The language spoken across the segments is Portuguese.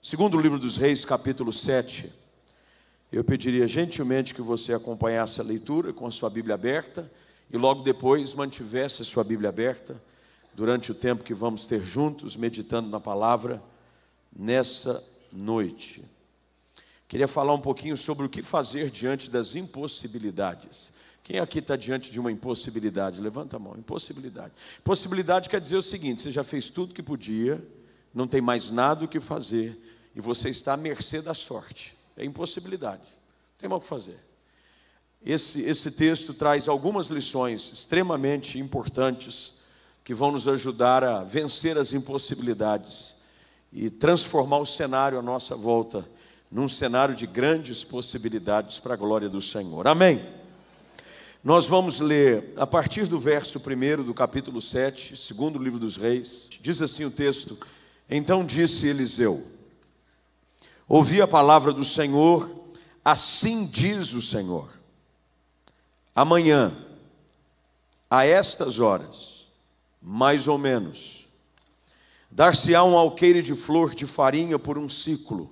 Segundo livro dos Reis, capítulo 7. Eu pediria gentilmente que você acompanhasse a leitura com a sua Bíblia aberta e logo depois mantivesse a sua Bíblia aberta durante o tempo que vamos ter juntos, meditando na palavra nessa noite. Queria falar um pouquinho sobre o que fazer diante das impossibilidades. Quem aqui está diante de uma impossibilidade? Levanta a mão. Impossibilidade. Impossibilidade quer dizer o seguinte: você já fez tudo que podia, não tem mais nada o que fazer e você está à mercê da sorte. É impossibilidade, não tem mais o que fazer. Esse texto traz algumas lições extremamente importantes que vão nos ajudar a vencer as impossibilidades e transformar o cenário à nossa volta num cenário de grandes possibilidades para a glória do Senhor. Amém? Nós vamos ler a partir do verso 1 do capítulo 7, segundo livro dos Reis. Diz assim o texto: Então disse Eliseu: ouvi a palavra do Senhor, assim diz o Senhor: amanhã, a estas horas, mais ou menos, dar-se-á um alqueire de flor de farinha por um siclo,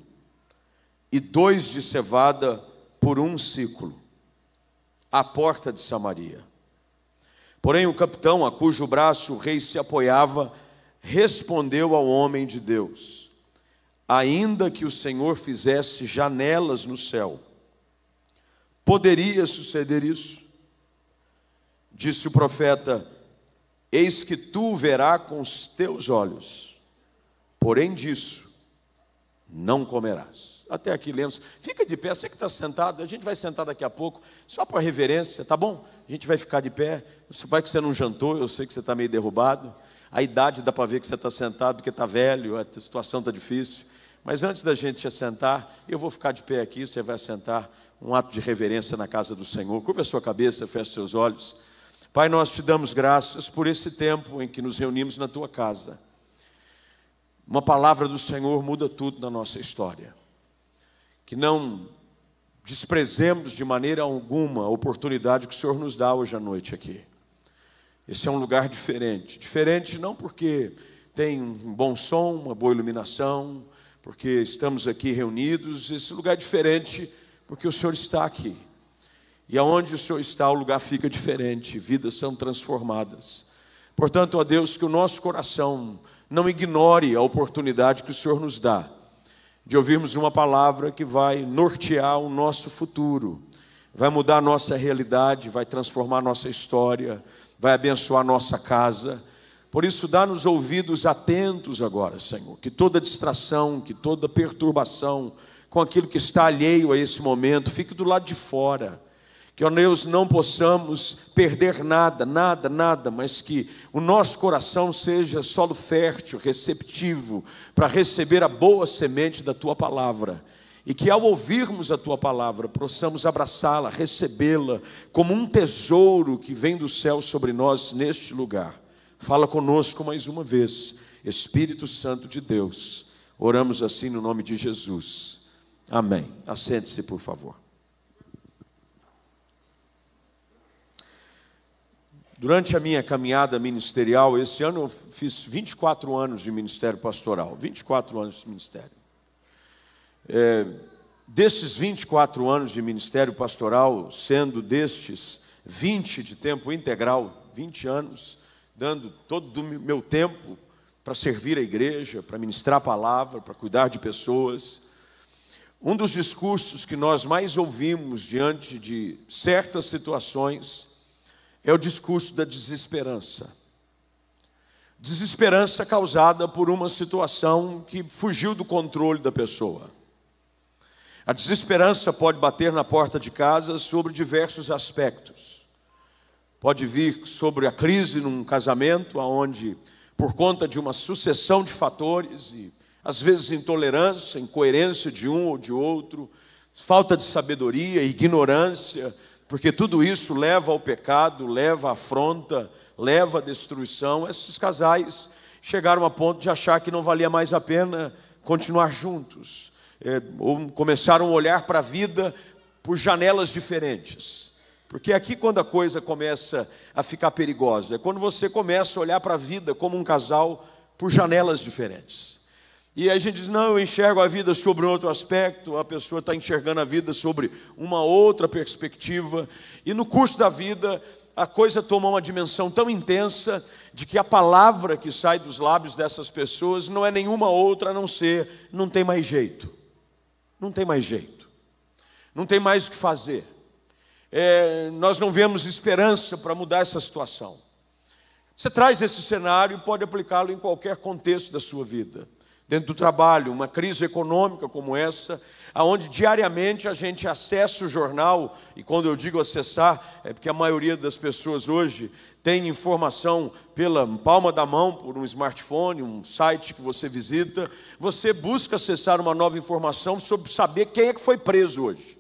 e 2 de cevada por um siclo, à porta de Samaria. Porém o capitão, a cujo braço o rei se apoiava, respondeu ao homem de Deus: ainda que o Senhor fizesse janelas no céu, poderia suceder isso? Disse o profeta: eis que tu verás com os teus olhos, porém disso não comerás. Até aqui lemos. Fica de pé, você que está sentado, a gente vai sentar daqui a pouco, só para reverência, tá bom? A gente vai ficar de pé. Você vai que você não jantou, eu sei que você está meio derrubado. A idade dá para ver que você está sentado, porque está velho, a situação está difícil. Mas antes da gente assentar, eu vou ficar de pé aqui, você vai assentar, um ato de reverência na casa do Senhor. Curva a sua cabeça, feche seus olhos. Pai, nós te damos graças por esse tempo em que nos reunimos na tua casa. Uma palavra do Senhor muda tudo na nossa história. Que não desprezemos de maneira alguma a oportunidade que o Senhor nos dá hoje à noite aqui. Esse é um lugar diferente. Diferente não porque tem um bom som, uma boa iluminação, porque estamos aqui reunidos. Esse lugar é diferente porque o Senhor está aqui. E aonde o Senhor está, o lugar fica diferente, vidas são transformadas. Portanto, ó Deus, que o nosso coração não ignore a oportunidade que o Senhor nos dá de ouvirmos uma palavra que vai nortear o nosso futuro, vai mudar a nossa realidade, vai transformar a nossa história, vai abençoar a nossa casa. Por isso, dá-nos ouvidos atentos agora, Senhor, que toda distração, que toda perturbação com aquilo que está alheio a esse momento, fique do lado de fora. Que, ó Deus, não possamos perder nada, mas que o nosso coração seja solo fértil, receptivo, para receber a boa semente da Tua palavra. E que ao ouvirmos a Tua palavra, possamos abraçá-la, recebê-la como um tesouro que vem do céu sobre nós neste lugar. Fala conosco mais uma vez, Espírito Santo de Deus. Oramos assim no nome de Jesus. Amém. Assente-se, por favor. Durante a minha caminhada ministerial, esse ano eu fiz 24 anos de ministério pastoral. 24 anos de ministério. Desses 24 anos de ministério pastoral, sendo destes 20 de tempo integral, 20 anos, dando todo o meu tempo para servir a igreja, para ministrar a palavra, para cuidar de pessoas. Um dos discursos que nós mais ouvimos diante de certas situações é o discurso da desesperança. Desesperança causada por uma situação que fugiu do controle da pessoa. A desesperança pode bater na porta de casa sobre diversos aspectos. Pode vir sobre a crise num casamento, onde, por conta de uma sucessão de fatores, e às vezes intolerância, incoerência de um ou de outro, falta de sabedoria, ignorância, porque tudo isso leva ao pecado, leva à afronta, leva à destruição. Esses casais chegaram a ponto de achar que não valia mais a pena continuar juntos. Ou começaram a olhar para a vida por janelas diferentes. Porque aqui quando a coisa começa a ficar perigosa, é quando você começa a olhar para a vida como um casal por janelas diferentes. E a gente diz, não, eu enxergo a vida sobre um outro aspecto, a pessoa está enxergando a vida sobre uma outra perspectiva, e no curso da vida a coisa toma uma dimensão tão intensa de que a palavra que sai dos lábios dessas pessoas não é nenhuma outra a não ser, não tem mais jeito, não tem mais jeito, não tem mais o que fazer, nós não vemos esperança para mudar essa situação. Você traz esse cenário e pode aplicá-lo em qualquer contexto da sua vida. Dentro do trabalho, uma crise econômica como essa, onde diariamente a gente acessa o jornal, e quando eu digo acessar, é porque a maioria das pessoas hoje tem informação pela palma da mão, por um smartphone, um site que você visita, você busca acessar uma nova informação sobre saber quem é que foi preso hoje.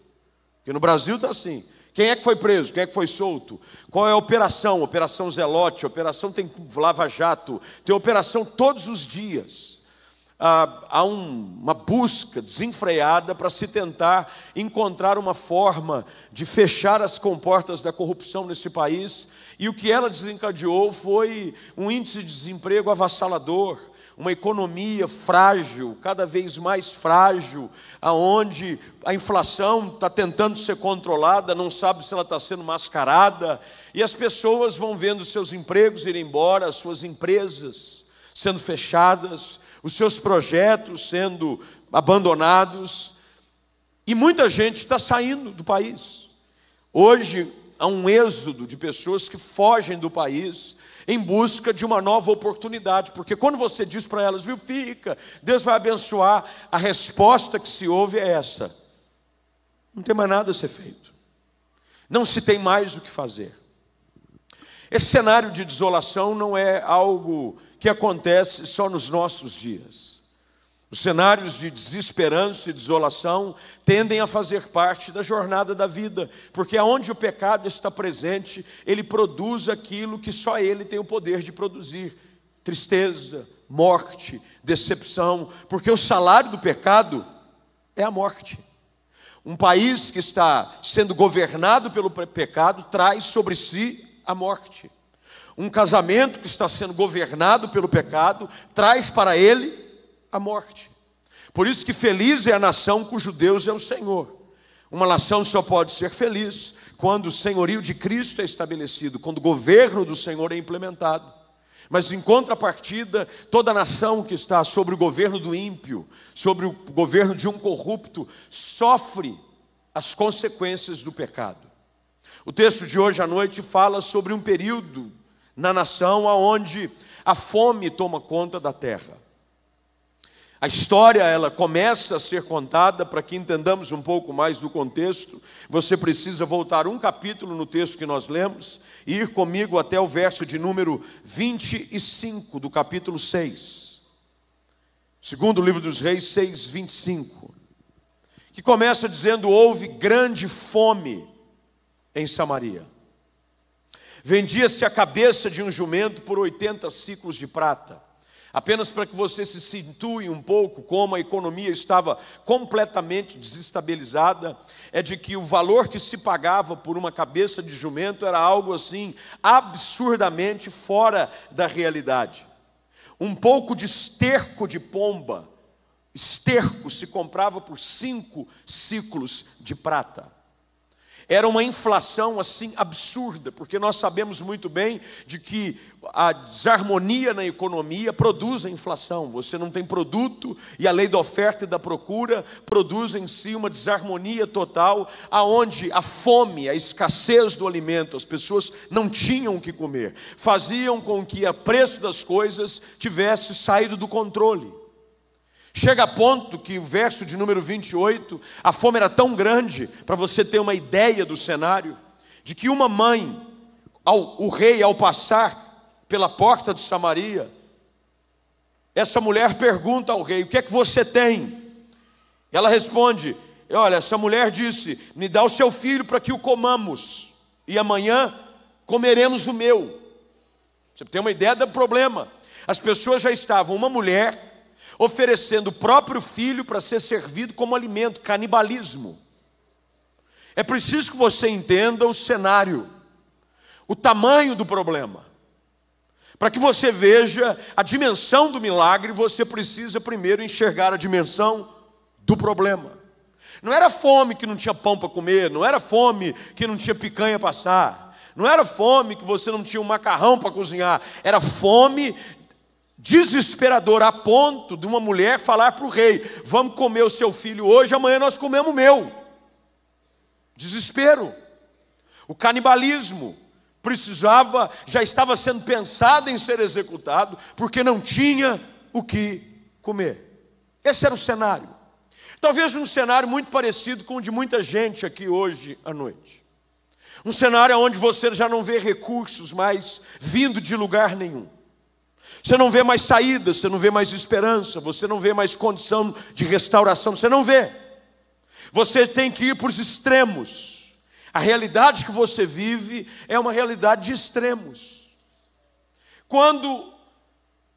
Porque no Brasil está assim, quem é que foi preso, quem é que foi solto, qual é a operação, operação Zelote, operação tem Lava Jato, tem operação todos os dias. Há uma busca desenfreada para se tentar encontrar uma forma de fechar as comportas da corrupção nesse país, e o que ela desencadeou foi um índice de desemprego avassalador, uma economia frágil, cada vez mais frágil, aonde a inflação está tentando ser controlada, não sabe se ela está sendo mascarada, e as pessoas vão vendo seus empregos ir embora, as suas empresas sendo fechadas, os seus projetos sendo abandonados, e muita gente está saindo do país. Hoje há um êxodo de pessoas que fogem do país em busca de uma nova oportunidade, porque quando você diz para elas, viu, fica, Deus vai abençoar, a resposta que se ouve é essa: não tem mais nada a ser feito, não se tem mais o que fazer. Esse cenário de desolação não é algo que acontece só nos nossos dias. Os cenários de desesperança e desolação tendem a fazer parte da jornada da vida, porque aonde o pecado está presente, ele produz aquilo que só ele tem o poder de produzir: tristeza, morte, decepção, porque o salário do pecado é a morte. Um país que está sendo governado pelo pecado traz sobre si a morte. Um casamento que está sendo governado pelo pecado traz para ele a morte. Por isso que feliz é a nação cujo Deus é o Senhor. Uma nação só pode ser feliz quando o senhorio de Cristo é estabelecido, quando o governo do Senhor é implementado. Mas em contrapartida, toda nação que está sobre o governo do ímpio, sobre o governo de um corrupto, sofre as consequências do pecado. O texto de hoje à noite fala sobre um período na nação onde a fome toma conta da terra. A história, ela começa a ser contada, para que entendamos um pouco mais do contexto. Você precisa voltar um capítulo no texto que nós lemos e ir comigo até o verso de número 25 do capítulo 6. Segundo o livro dos Reis, 6, 25. Que começa dizendo: houve grande fome em Samaria. Vendia-se a cabeça de um jumento por 80 siclos de prata. Apenas para que você se situe um pouco como a economia estava completamente desestabilizada, é de que o valor que se pagava por uma cabeça de jumento era algo assim absurdamente fora da realidade. Um pouco de esterco de pomba, esterco se comprava por 5 ciclos de prata. Era uma inflação assim absurda, porque nós sabemos muito bem de que a desarmonia na economia produz a inflação. Você não tem produto e a lei da oferta e da procura produz em si uma desarmonia total, aonde a fome, a escassez do alimento, as pessoas não tinham o que comer, faziam com que o preço das coisas tivesse saído do controle. Chega a ponto que o verso de número 28, a fome era tão grande, para você ter uma ideia do cenário, de que uma mãe, o rei ao passar pela porta de Samaria, essa mulher pergunta ao rei: o que é que você tem? Ela responde: olha, essa mulher disse, me dá o seu filho para que o comamos, e amanhã comeremos o meu. Você tem uma ideia do problema. As pessoas já estavam, uma mulher oferecendo o próprio filho para ser servido como alimento, canibalismo. É preciso que você entenda o cenário, o tamanho do problema. Para que você veja a dimensão do milagre, você precisa primeiro enxergar a dimensão do problema. Não era fome que não tinha pão para comer, não era fome que não tinha picanha para assar, não era fome que você não tinha um macarrão para cozinhar, era fome desesperadora, a ponto de uma mulher falar para o rei: vamos comer o seu filho hoje, amanhã nós comemos o meu. Desespero. O canibalismo já estava sendo pensado em ser executado, porque não tinha o que comer. Esse era o cenário. Talvez um cenário muito parecido com o de muita gente aqui hoje à noite. Um cenário onde você já não vê recursos mais vindo de lugar nenhum. Você não vê mais saída, você não vê mais esperança, você não vê mais condição de restauração, você não vê. Você tem que ir para os extremos. A realidade que você vive é uma realidade de extremos. Quando,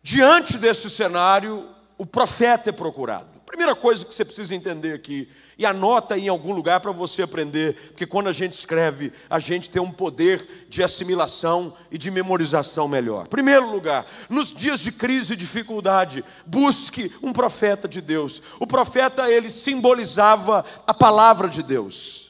diante desse cenário, o profeta é procurado. Primeira coisa que você precisa entender aqui, e anota aí em algum lugar para você aprender, porque quando a gente escreve, a gente tem um poder de assimilação e de memorização melhor. Primeiro lugar, nos dias de crise e dificuldade, busque um profeta de Deus. O profeta, ele simbolizava a palavra de Deus.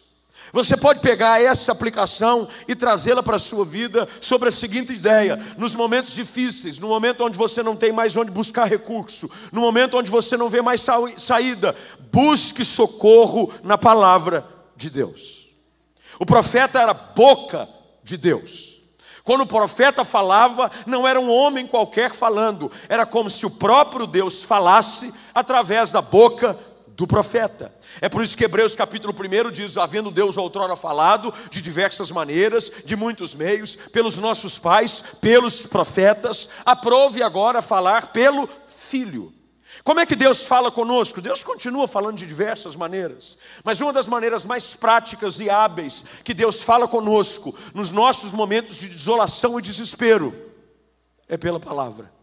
Você pode pegar essa aplicação e trazê-la para a sua vida sobre a seguinte ideia: nos momentos difíceis, no momento onde você não tem mais onde buscar recurso, no momento onde você não vê mais saída, busque socorro na palavra de Deus. O profeta era a boca de Deus. Quando o profeta falava, não era um homem qualquer falando, era como se o próprio Deus falasse através da boca do profeta. É por isso que Hebreus capítulo 1 diz: havendo Deus outrora falado de diversas maneiras, de muitos meios, pelos nossos pais, pelos profetas, aprove agora falar pelo Filho. Como é que Deus fala conosco? Deus continua falando de diversas maneiras, mas uma das maneiras mais práticas e hábeis que Deus fala conosco nos nossos momentos de desolação e desespero é pela palavra.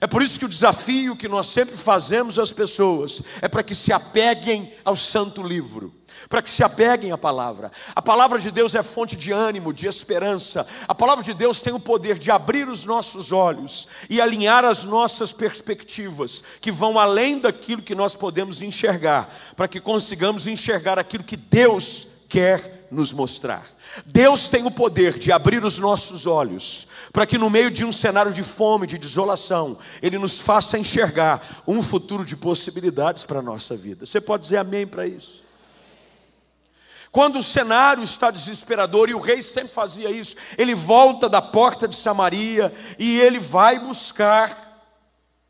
É por isso que o desafio que nós sempre fazemos às pessoas é para que se apeguem ao santo livro, para que se apeguem à palavra. A palavra de Deus é fonte de ânimo, de esperança. A palavra de Deus tem o poder de abrir os nossos olhos e alinhar as nossas perspectivas, que vão além daquilo que nós podemos enxergar, para que consigamos enxergar aquilo que Deus quer nos mostrar. Deus tem o poder de abrir os nossos olhos, para que no meio de um cenário de fome, de desolação, Ele nos faça enxergar um futuro de possibilidades para a nossa vida. Você pode dizer amém para isso? Quando o cenário está desesperador, e o rei sempre fazia isso, ele volta da porta de Samaria e ele vai buscar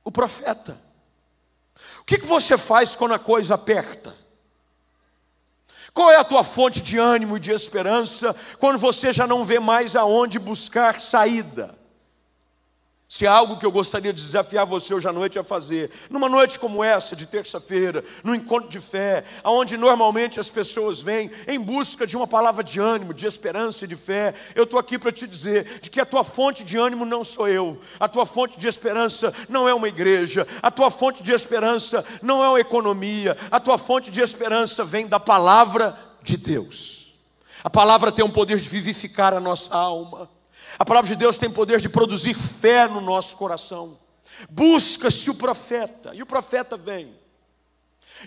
o profeta. O que você faz quando a coisa aperta? Qual é a tua fonte de ânimo e de esperança quando você já não vê mais aonde buscar saída? Se há algo que eu gostaria de desafiar você hoje à noite a fazer, numa noite como essa, de terça-feira, no encontro de fé, onde normalmente as pessoas vêm em busca de uma palavra de ânimo, de esperança e de fé, eu estou aqui para te dizer de que a tua fonte de ânimo não sou eu, a tua fonte de esperança não é uma igreja, a tua fonte de esperança não é uma economia, a tua fonte de esperança vem da palavra de Deus. A palavra tem um poder de vivificar a nossa alma. A palavra de Deus tem poder de produzir fé no nosso coração. Busca-se o profeta, e o profeta vem.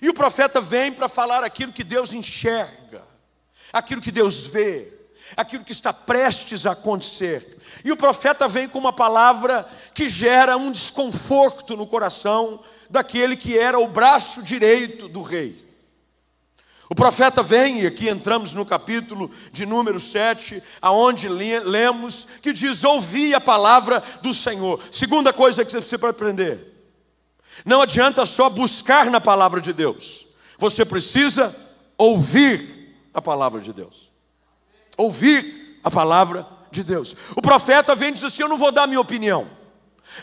E o profeta vem para falar aquilo que Deus enxerga, aquilo que Deus vê, aquilo que está prestes a acontecer. E o profeta vem com uma palavra que gera um desconforto no coração daquele que era o braço direito do rei. O profeta vem, e aqui entramos no capítulo de número 7, aonde lemos, que diz: ouvi a palavra do Senhor. Segunda coisa que você precisa aprender: não adianta só buscar na palavra de Deus, você precisa ouvir a palavra de Deus. Ouvir a palavra de Deus. O profeta vem e diz assim: eu não vou dar minha opinião,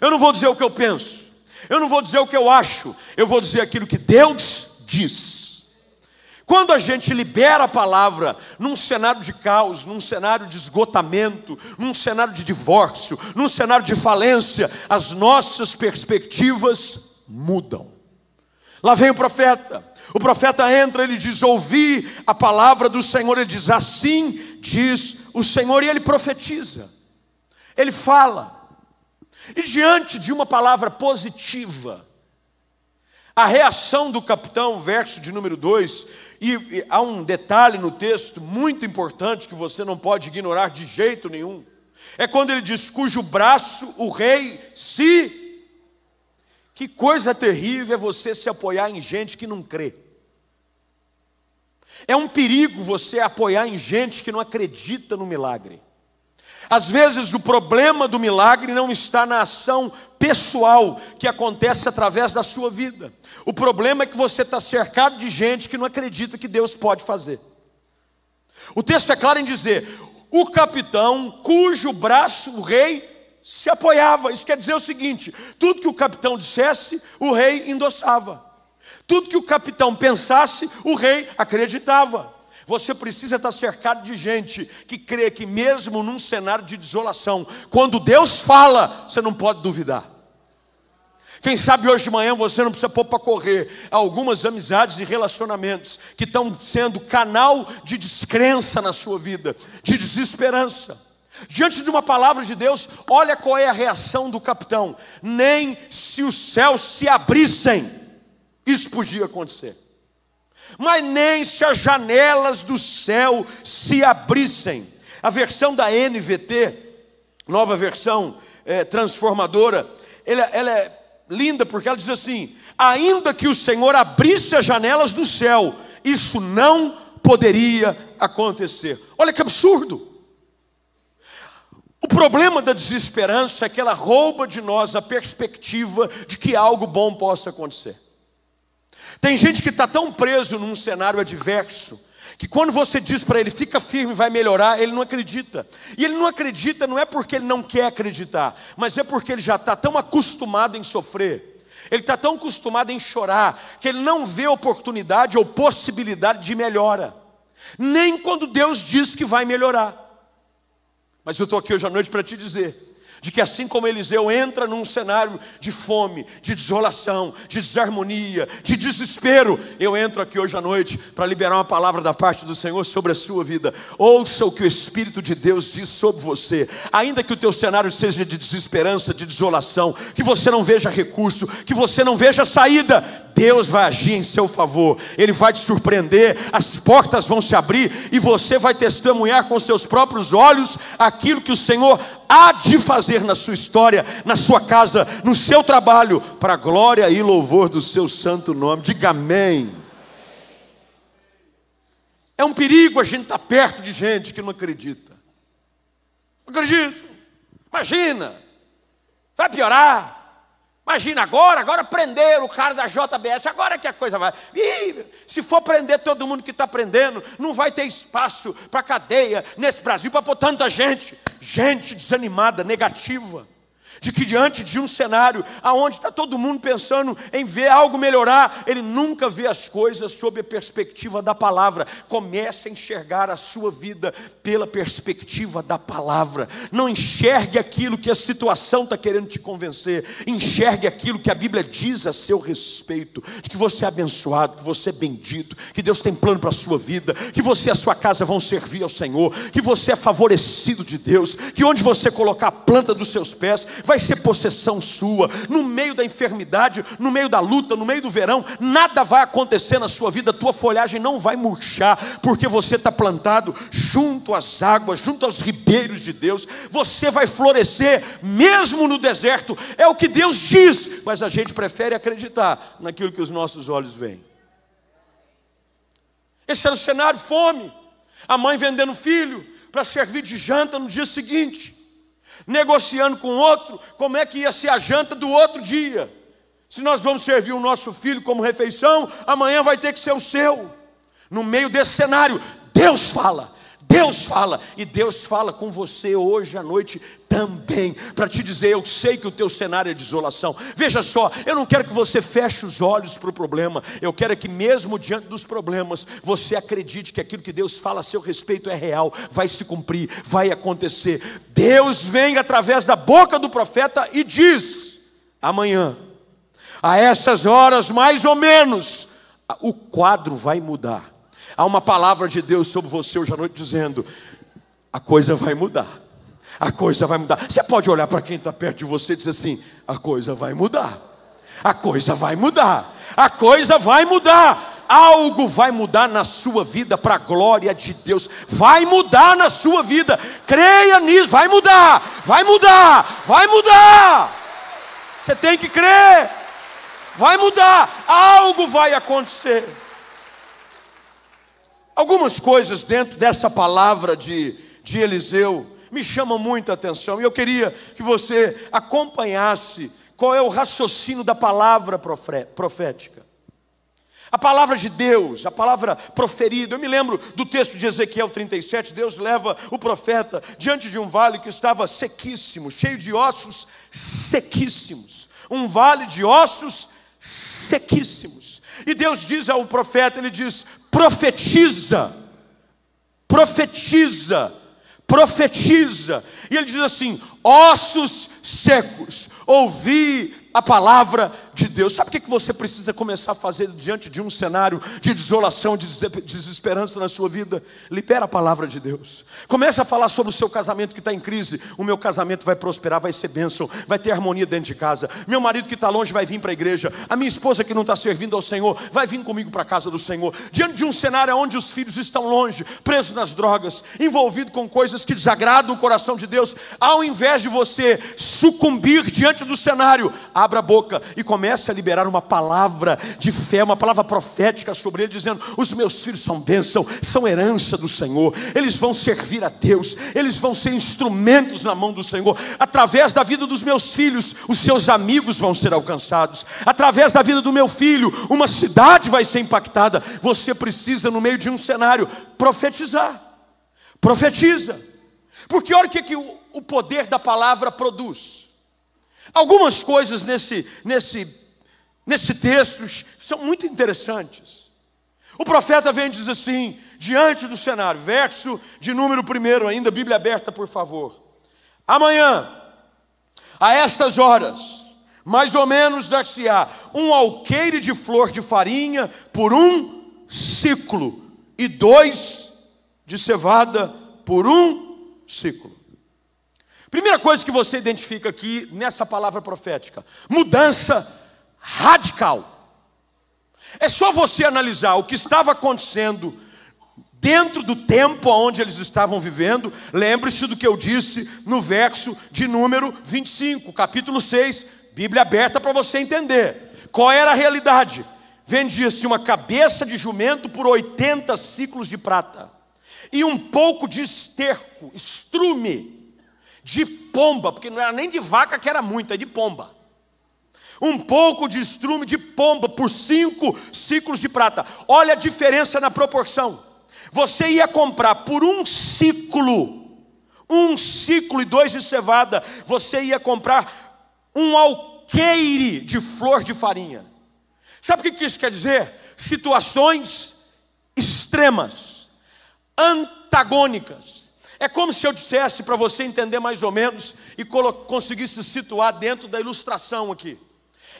eu não vou dizer o que eu penso, eu não vou dizer o que eu acho, eu vou dizer aquilo que Deus diz. Quando a gente libera a palavra num cenário de caos, num cenário de esgotamento, num cenário de divórcio, num cenário de falência, as nossas perspectivas mudam. Lá vem o profeta entra, ele diz: ouvi a palavra do Senhor, ele diz: assim diz o Senhor, e ele profetiza, ele fala. E diante de uma palavra positiva, a reação do capitão, verso de número 2, e há um detalhe no texto muito importante que você não pode ignorar de jeito nenhum. É quando ele diz, cujo braço o rei se... Que coisa terrível é você se apoiar em gente que não crê. É um perigo você apoiar em gente que não acredita no milagre. Às vezes o problema do milagre não está na ação pessoal que acontece através da sua vida. O problema é que você está cercado de gente que não acredita que Deus pode fazer. O texto é claro em dizer, o capitão cujo braço o rei se apoiava. Isso quer dizer o seguinte, tudo que o capitão dissesse, o rei endossava. Tudo que o capitão pensasse, o rei acreditava. Você precisa estar cercado de gente que crê que mesmo num cenário de desolação, quando Deus fala, você não pode duvidar. Quem sabe hoje de manhã você não precisa pôr para correr algumas amizades e relacionamentos que estão sendo canal de descrença na sua vida, de desesperança. Diante de uma palavra de Deus, olha qual é a reação do capitão. Nem se os céus se abrissem, isso podia acontecer. Mas nem se as janelas do céu se abrissem. A versão da NVT, nova versão transformadora, ela é linda porque ela diz assim, ainda que o Senhor abrisse as janelas do céu, isso não poderia acontecer. Olha que absurdo. O problema da desesperança é que ela rouba de nós a perspectiva de que algo bom possa acontecer. Tem gente que está tão preso num cenário adverso, que quando você diz para ele, fica firme, vai melhorar, ele não acredita. E ele não acredita não é porque ele não quer acreditar, mas é porque ele já está tão acostumado em sofrer, ele está tão acostumado em chorar, que ele não vê oportunidade ou possibilidade de melhora, nem quando Deus diz que vai melhorar. Mas eu estou aqui hoje à noite para te dizer, de que assim como Eliseu entra num cenário de fome, de desolação, de desarmonia, de desespero, eu entro aqui hoje à noite para liberar uma palavra da parte do Senhor sobre a sua vida. Ouça o que o Espírito de Deus diz sobre você. Ainda que o teu cenário seja de desesperança, de desolação, que você não veja recurso, que você não veja saída, Deus vai agir em seu favor. Ele vai te surpreender, as portas vão se abrir e você vai testemunhar com os seus próprios olhos aquilo que o Senhor há de fazer na sua história, na sua casa, no seu trabalho, para a glória e louvor do seu santo nome. Diga amém. É um perigo a gente estar perto de gente que não acredita. Não acredito. Imagina, vai piorar. Imagina agora prenderam o cara da JBS, agora que a coisa vai... se for prender todo mundo que está prendendo, não vai ter espaço para cadeia nesse Brasil para pôr tanta gente. Gente desanimada, negativa. De que diante de um cenário onde está todo mundo pensando em ver algo melhorar, ele nunca vê as coisas sob a perspectiva da palavra. Comece a enxergar a sua vida pela perspectiva da palavra. Não enxergue aquilo que a situação está querendo te convencer. Enxergue aquilo que a Bíblia diz a seu respeito. De que você é abençoado, que você é bendito, que Deus tem plano para a sua vida, que você e a sua casa vão servir ao Senhor, que você é favorecido de Deus, que onde você colocar a planta dos seus pés, vai ser possessão sua. No meio da enfermidade, no meio da luta, no meio do verão, nada vai acontecer na sua vida, a tua folhagem não vai murchar, porque você está plantado junto às águas, junto aos ribeiros de Deus. Você vai florescer mesmo no deserto, é o que Deus diz, mas a gente prefere acreditar naquilo que os nossos olhos veem. Esse era o cenário, fome, a mãe vendendo filho para servir de janta no dia seguinte, negociando com o outro como é que ia ser a janta do outro dia. Se nós vamos servir o nosso filho como refeição, amanhã vai ter que ser o seu. No meio desse cenário, Deus fala, e Deus fala com você hoje à noite também, para te dizer, eu sei que o teu cenário é de desolação. Veja só, eu não quero que você feche os olhos para o problema, eu quero que mesmo diante dos problemas, você acredite que aquilo que Deus fala a seu respeito é real, vai se cumprir, vai acontecer. Deus vem através da boca do profeta e diz, amanhã, a essas horas mais ou menos, o quadro vai mudar. Há uma palavra de Deus sobre você hoje à noite dizendo, a coisa vai mudar. A coisa vai mudar. Você pode olhar para quem está perto de você e dizer assim: a coisa vai mudar. A coisa vai mudar. A coisa vai mudar. Algo vai mudar na sua vida para a glória de Deus. Vai mudar na sua vida. Creia nisso. Vai mudar. Vai mudar. Vai mudar. Você tem que crer. Vai mudar. Algo vai acontecer. Algumas coisas dentro dessa palavra de Eliseu me chamam muita atenção. E eu queria que você acompanhasse qual é o raciocínio da palavra profética. A palavra de Deus, a palavra proferida. Eu me lembro do texto de Ezequiel 37. Deus leva o profeta diante de um vale que estava sequíssimo, cheio de ossos sequíssimos. Um vale de ossos sequíssimos. E Deus diz ao profeta, ele diz: profetiza, profetiza, profetiza. E ele diz assim: ossos secos, ouvi a palavra de Deus. Sabe o que você precisa começar a fazer diante de um cenário de desolação, de desesperança na sua vida? Libera a palavra de Deus. Começa a falar sobre o seu casamento que está em crise. O meu casamento vai prosperar, vai ser bênção, vai ter harmonia dentro de casa. Meu marido que está longe vai vir para a igreja. A minha esposa que não está servindo ao Senhor vai vir comigo para a casa do Senhor. Diante de um cenário onde os filhos estão longe, presos nas drogas, envolvidos com coisas que desagradam o coração de Deus, ao invés de você sucumbir diante do cenário, abra a boca e comece a liberar uma palavra de fé, uma palavra profética sobre ele, dizendo: os meus filhos são bênção, são herança do Senhor, eles vão servir a Deus, eles vão ser instrumentos na mão do Senhor. Através da vida dos meus filhos, os seus amigos vão ser alcançados. Através da vida do meu filho, uma cidade vai ser impactada. Você precisa, no meio de um cenário, profetizar. Profetiza. Porque olha o que o poder da palavra produz. Algumas coisas nesse texto são muito interessantes. O profeta vem e diz assim, diante do cenário, verso de número 1, ainda Bíblia aberta, por favor: amanhã, a estas horas, mais ou menos dar-se-á um alqueire de flor de farinha por 1 ciclo, e 2 de cevada por 1 ciclo. Primeira coisa que você identifica aqui nessa palavra profética: mudança radical. É só você analisar o que estava acontecendo dentro do tempo onde eles estavam vivendo. Lembre-se do que eu disse no verso de número 25, capítulo 6, Bíblia aberta para você entender. Qual era a realidade? Vendia-se uma cabeça de jumento por 80 ciclos de prata, e um pouco de esterco, estrume, de pomba, porque não era nem de vaca que era muito, é de pomba. Um pouco de estrume de pomba por 5 ciclos de prata. Olha a diferença na proporção. Você ia comprar por 1 ciclo e 2 de cevada, você ia comprar um alqueire de flor de farinha. Sabe o que isso quer dizer? Situações extremas, antagônicas. É como se eu dissesse, para você entender mais ou menos e conseguisse se situar dentro da ilustração aqui.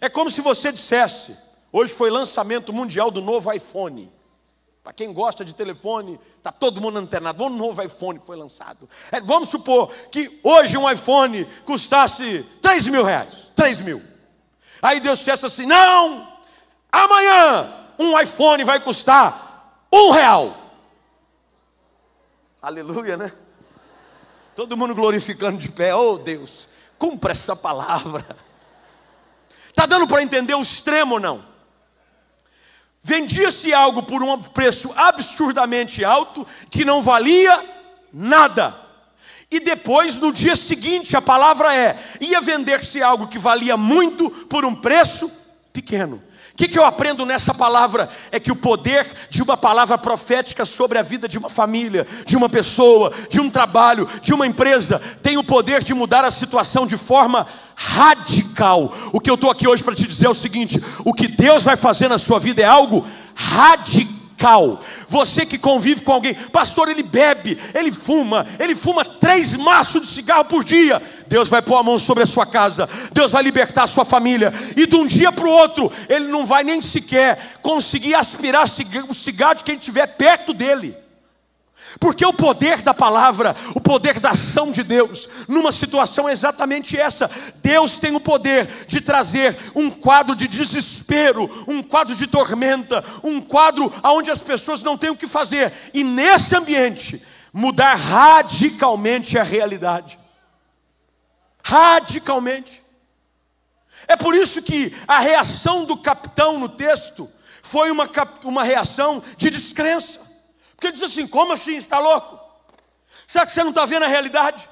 É como se você dissesse: hoje foi lançamento mundial do novo iPhone. Para quem gosta de telefone, está todo mundo antenado. Um novo iPhone foi lançado. Vamos supor que hoje um iPhone custasse 3 mil reais. 3 mil. Aí Deus dissesse assim: não, amanhã um iPhone vai custar R$1. Aleluia, né? Todo mundo glorificando de pé. Oh Deus, cumpra essa palavra. Está dando para entender o extremo ou não? Vendia-se algo por um preço absurdamente alto, que não valia nada. E depois, no dia seguinte, a palavra ia vender-se algo que valia muito por um preço pequeno. O que eu aprendo nessa palavra? É que o poder de uma palavra profética sobre a vida de uma família, de uma pessoa, de um trabalho, de uma empresa, tem o poder de mudar a situação de forma radical. O que eu estou aqui hoje para te dizer é o seguinte: o que Deus vai fazer na sua vida é algo radical. Você que convive com alguém, pastor, ele bebe, ele fuma 3 maços de cigarro por dia. Deus vai pôr a mão sobre a sua casa, Deus vai libertar a sua família, e de um dia para o outro, ele não vai nem sequer conseguir aspirar o cigarro de quem estiver perto dele. Porque o poder da palavra, o poder da ação de Deus, numa situação é exatamente essa. Deus tem o poder de trazer um quadro de desespero, um quadro de tormenta, um quadro onde as pessoas não têm o que fazer. E nesse ambiente, mudar radicalmente a realidade. Radicalmente. É por isso que a reação do capitão no texto foi uma reação de descrença. Porque ele diz assim: como assim, está louco? Será que você não está vendo a realidade?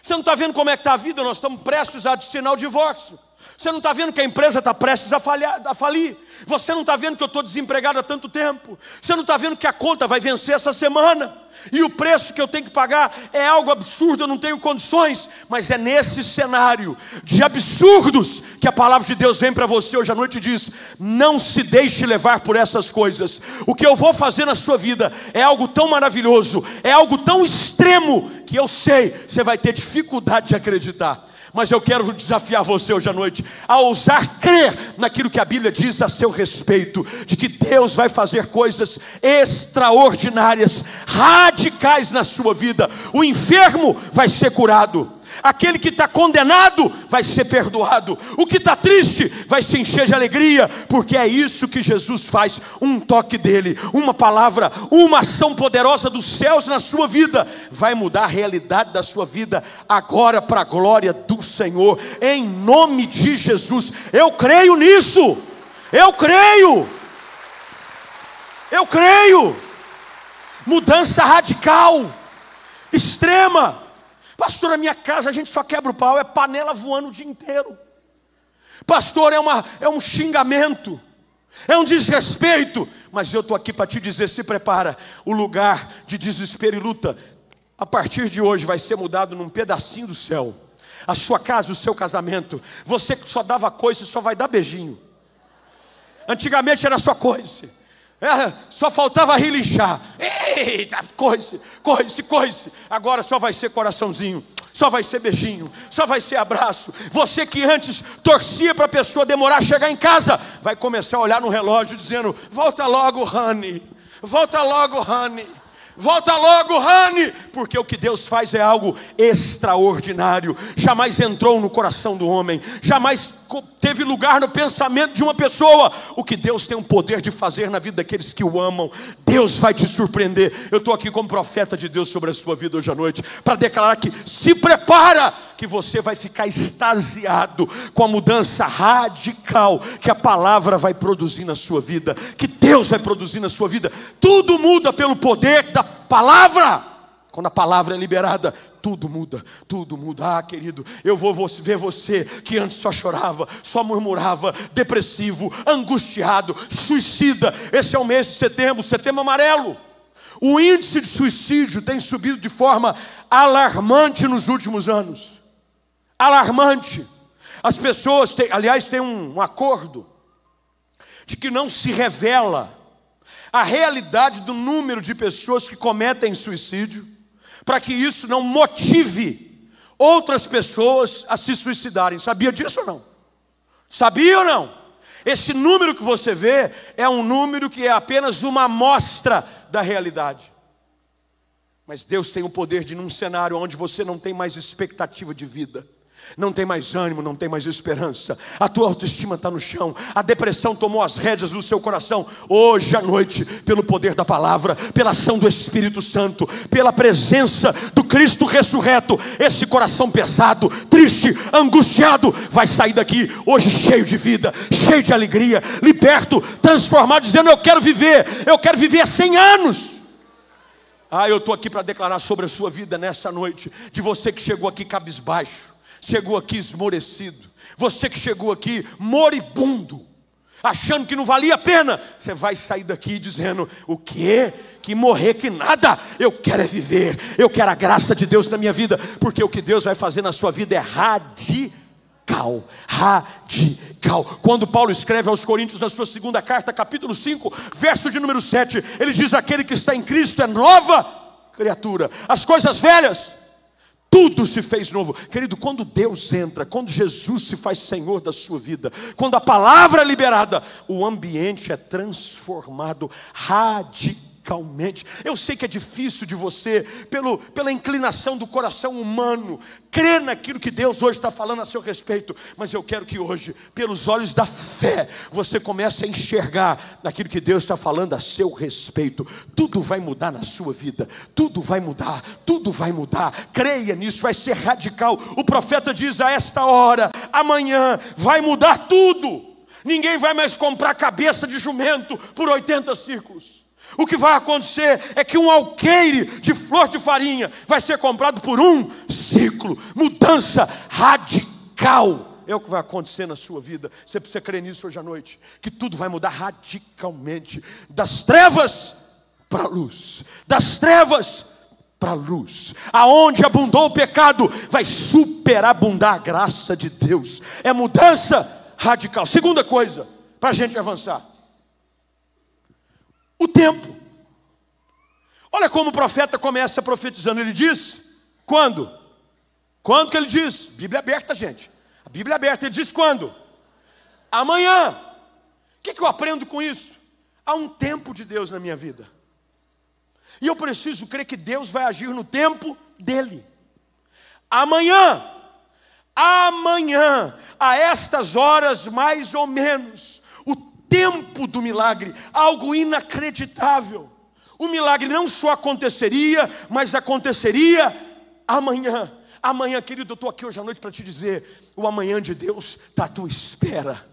Você não está vendo como é que está a vida? Nós estamos prestes a assinar o divórcio. Você não está vendo que a empresa está prestes a falir? Você não está vendo que eu estou desempregado há tanto tempo? Você não está vendo que a conta vai vencer essa semana? E o preço que eu tenho que pagar é algo absurdo, eu não tenho condições. Mas é nesse cenário de absurdos que a palavra de Deus vem para você hoje à noite e diz: não se deixe levar por essas coisas. O que eu vou fazer na sua vida é algo tão maravilhoso, é algo tão extremo, que eu sei, você vai ter dificuldade de acreditar. Mas eu quero desafiar você hoje à noite a ousar crer naquilo que a Bíblia diz a seu respeito, de que Deus vai fazer coisas extraordinárias, radicais na sua vida. O enfermo vai ser curado, aquele que está condenado vai ser perdoado, o que está triste vai se encher de alegria, porque é isso que Jesus faz. Um toque dele, uma palavra, uma ação poderosa dos céus na sua vida vai mudar a realidade da sua vida agora para a glória do Senhor, em nome de Jesus. Eu creio nisso, eu creio. Mudança radical, extrema. Pastor, na minha casa a gente só quebra o pau, é panela voando o dia inteiro. Pastor, é um xingamento, é um desrespeito. Mas eu estou aqui para te dizer: se prepara, o lugar de desespero e luta, a partir de hoje vai ser mudado num pedacinho do céu. A sua casa, o seu casamento, você que só dava coice, só vai dar beijinho. Antigamente era só coice. Só faltava relinchar. Eita, coice. Agora só vai ser coraçãozinho, só vai ser beijinho, só vai ser abraço. Você que antes torcia para a pessoa demorar a chegar em casa, vai começar a olhar no relógio dizendo: volta logo, honey. Volta logo, honey. Volta logo, honey. Porque o que Deus faz é algo extraordinário. Jamais entrou no coração do homem, jamais teve lugar no pensamento de uma pessoa o que Deus tem o poder de fazer na vida daqueles que o amam. Deus vai te surpreender. Eu estou aqui como profeta de Deus sobre a sua vida hoje à noite, para declarar que se prepara, que você vai ficar extasiado com a mudança radical que a palavra vai produzir na sua vida, que Deus vai produzir na sua vida. Tudo muda pelo poder da palavra. Quando a palavra é liberada, tudo muda, tudo muda. Ah, querido, eu vou ver você que antes só chorava, só murmurava, depressivo, angustiado, suicida. Esse é o mês de setembro, setembro amarelo. O índice de suicídio tem subido de forma alarmante nos últimos anos. Alarmante. As pessoas têm um acordo de que não se revela a realidade do número de pessoas que cometem suicídio, para que isso não motive outras pessoas a se suicidarem. Sabia disso ou não? Sabia ou não? Esse número que você vê é um número que é apenas uma amostra da realidade. Mas Deus tem o poder de, num cenário onde você não tem mais expectativa de vida, não tem mais ânimo, não tem mais esperança, a tua autoestima está no chão, a depressão tomou as rédeas do seu coração, hoje à noite, pelo poder da palavra, pela ação do Espírito Santo, pela presença do Cristo ressurreto, esse coração pesado, triste, angustiado, vai sair daqui hoje cheio de vida, cheio de alegria, liberto, transformado, dizendo: eu quero viver 100 anos. Eu estou aqui para declarar sobre a sua vida nessa noite, de você que chegou aqui cabisbaixo, chegou aqui esmorecido, você que chegou aqui moribundo, achando que não valia a pena, você vai sair daqui dizendo: o quê? Que morrer que nada, eu quero é viver, eu quero a graça de Deus na minha vida, porque o que Deus vai fazer na sua vida é radical. Quando Paulo escreve aos Coríntios na sua segunda carta, capítulo 5, verso de número 7, ele diz: aquele que está em Cristo é nova criatura, as coisas velhas, tudo se fez novo. Querido, quando Deus entra, quando Jesus se faz Senhor da sua vida, quando a palavra é liberada, o ambiente é transformado radicalmente. radicalmente. Eu sei que é difícil de você, pela inclinação do coração humano, crer naquilo que Deus hoje está falando a seu respeito, mas eu quero que hoje, pelos olhos da fé, você comece a enxergar naquilo que Deus está falando a seu respeito. Tudo vai mudar na sua vida, tudo vai mudar, tudo vai mudar. Creia nisso, vai ser radical. O profeta diz: a esta hora, amanhã, vai mudar tudo. Ninguém vai mais comprar cabeça de jumento por 80 ciclos. O que vai acontecer é que um alqueire de flor de farinha vai ser comprado por um ciclo. Mudança radical é o que vai acontecer na sua vida. Você precisa crer nisso hoje à noite, que tudo vai mudar radicalmente, das trevas para a luz, das trevas para a luz. Aonde abundou o pecado, vai superabundar a graça de Deus. É mudança radical. Segunda coisa, para a gente avançar: o tempo. Olha como o profeta começa profetizando. Ele diz, quando? Quando que ele diz? Bíblia aberta, gente. A Bíblia aberta. Ele diz quando? Amanhã. O que eu aprendo com isso? Há um tempo de Deus na minha vida, e eu preciso crer que Deus vai agir no tempo dele. Amanhã, a estas horas mais ou menos, o tempo do milagre, algo inacreditável. O milagre não só aconteceria, mas aconteceria amanhã. Amanhã, querido, eu estou aqui hoje à noite para te dizer: o amanhã de Deus está à tua espera.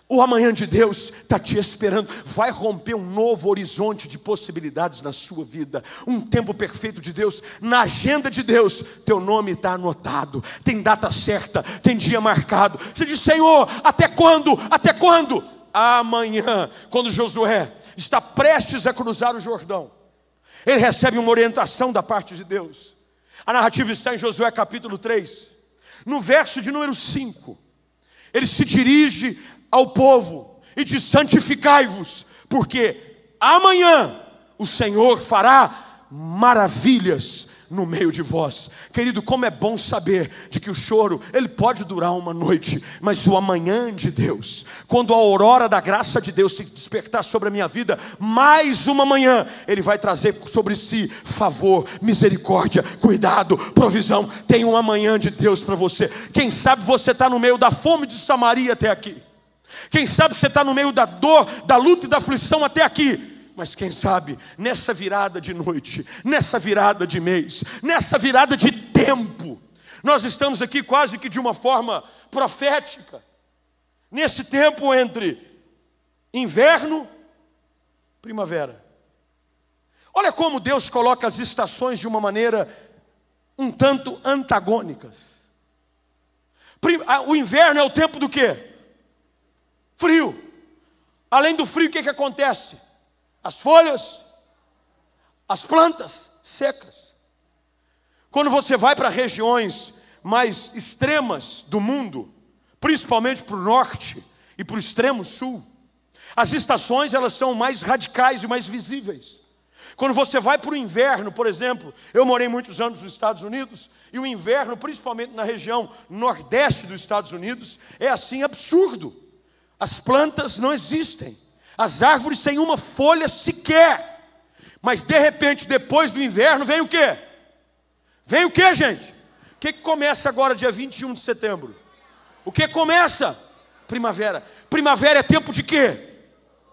O amanhã de Deus está te esperando. Vai romper um novo horizonte de possibilidades na sua vida. Um tempo perfeito de Deus. Na agenda de Deus, teu nome está anotado. Tem data certa, tem dia marcado. Você diz: Senhor, até quando? Até quando? Amanhã, quando Josué está prestes a cruzar o Jordão, ele recebe uma orientação da parte de Deus. A narrativa está em Josué capítulo 3. No verso de número 5, ele se dirige ao povo e diz: santificai-vos, porque amanhã o Senhor fará maravilhas no meio de vós. Querido, como é bom saber de que o choro, ele pode durar uma noite, mas o amanhã de Deus, quando a aurora da graça de Deus se despertar sobre a minha vida, mais uma manhã, ele vai trazer sobre si favor, misericórdia, cuidado, provisão. Tem um amanhã de Deus para você. Quem sabe você está no meio da fome de Samaria até aqui. Quem sabe você está no meio da dor, da luta e da aflição até aqui. Mas quem sabe, nessa virada de noite, nessa virada de mês, nessa virada de tempo, nós estamos aqui quase que de uma forma profética. Nesse tempo entre inverno e primavera. Olha como Deus coloca as estações de uma maneira um tanto antagônicas. O inverno é o tempo do quê? Frio. Além do frio, o que acontece? As folhas, as plantas secas. Quando você vai para regiões mais extremas do mundo, principalmente para o norte e para o extremo sul, as estações, elas são mais radicais e mais visíveis. Quando você vai para o inverno, por exemplo, eu morei muitos anos nos Estados Unidos, e o inverno, principalmente na região nordeste dos Estados Unidos, é assim absurdo. As plantas não existem, as árvores sem uma folha sequer. Mas de repente, depois do inverno, vem o quê? Vem o quê, gente? O que começa agora dia 21 de setembro? O que começa? Primavera. Primavera é tempo de quê?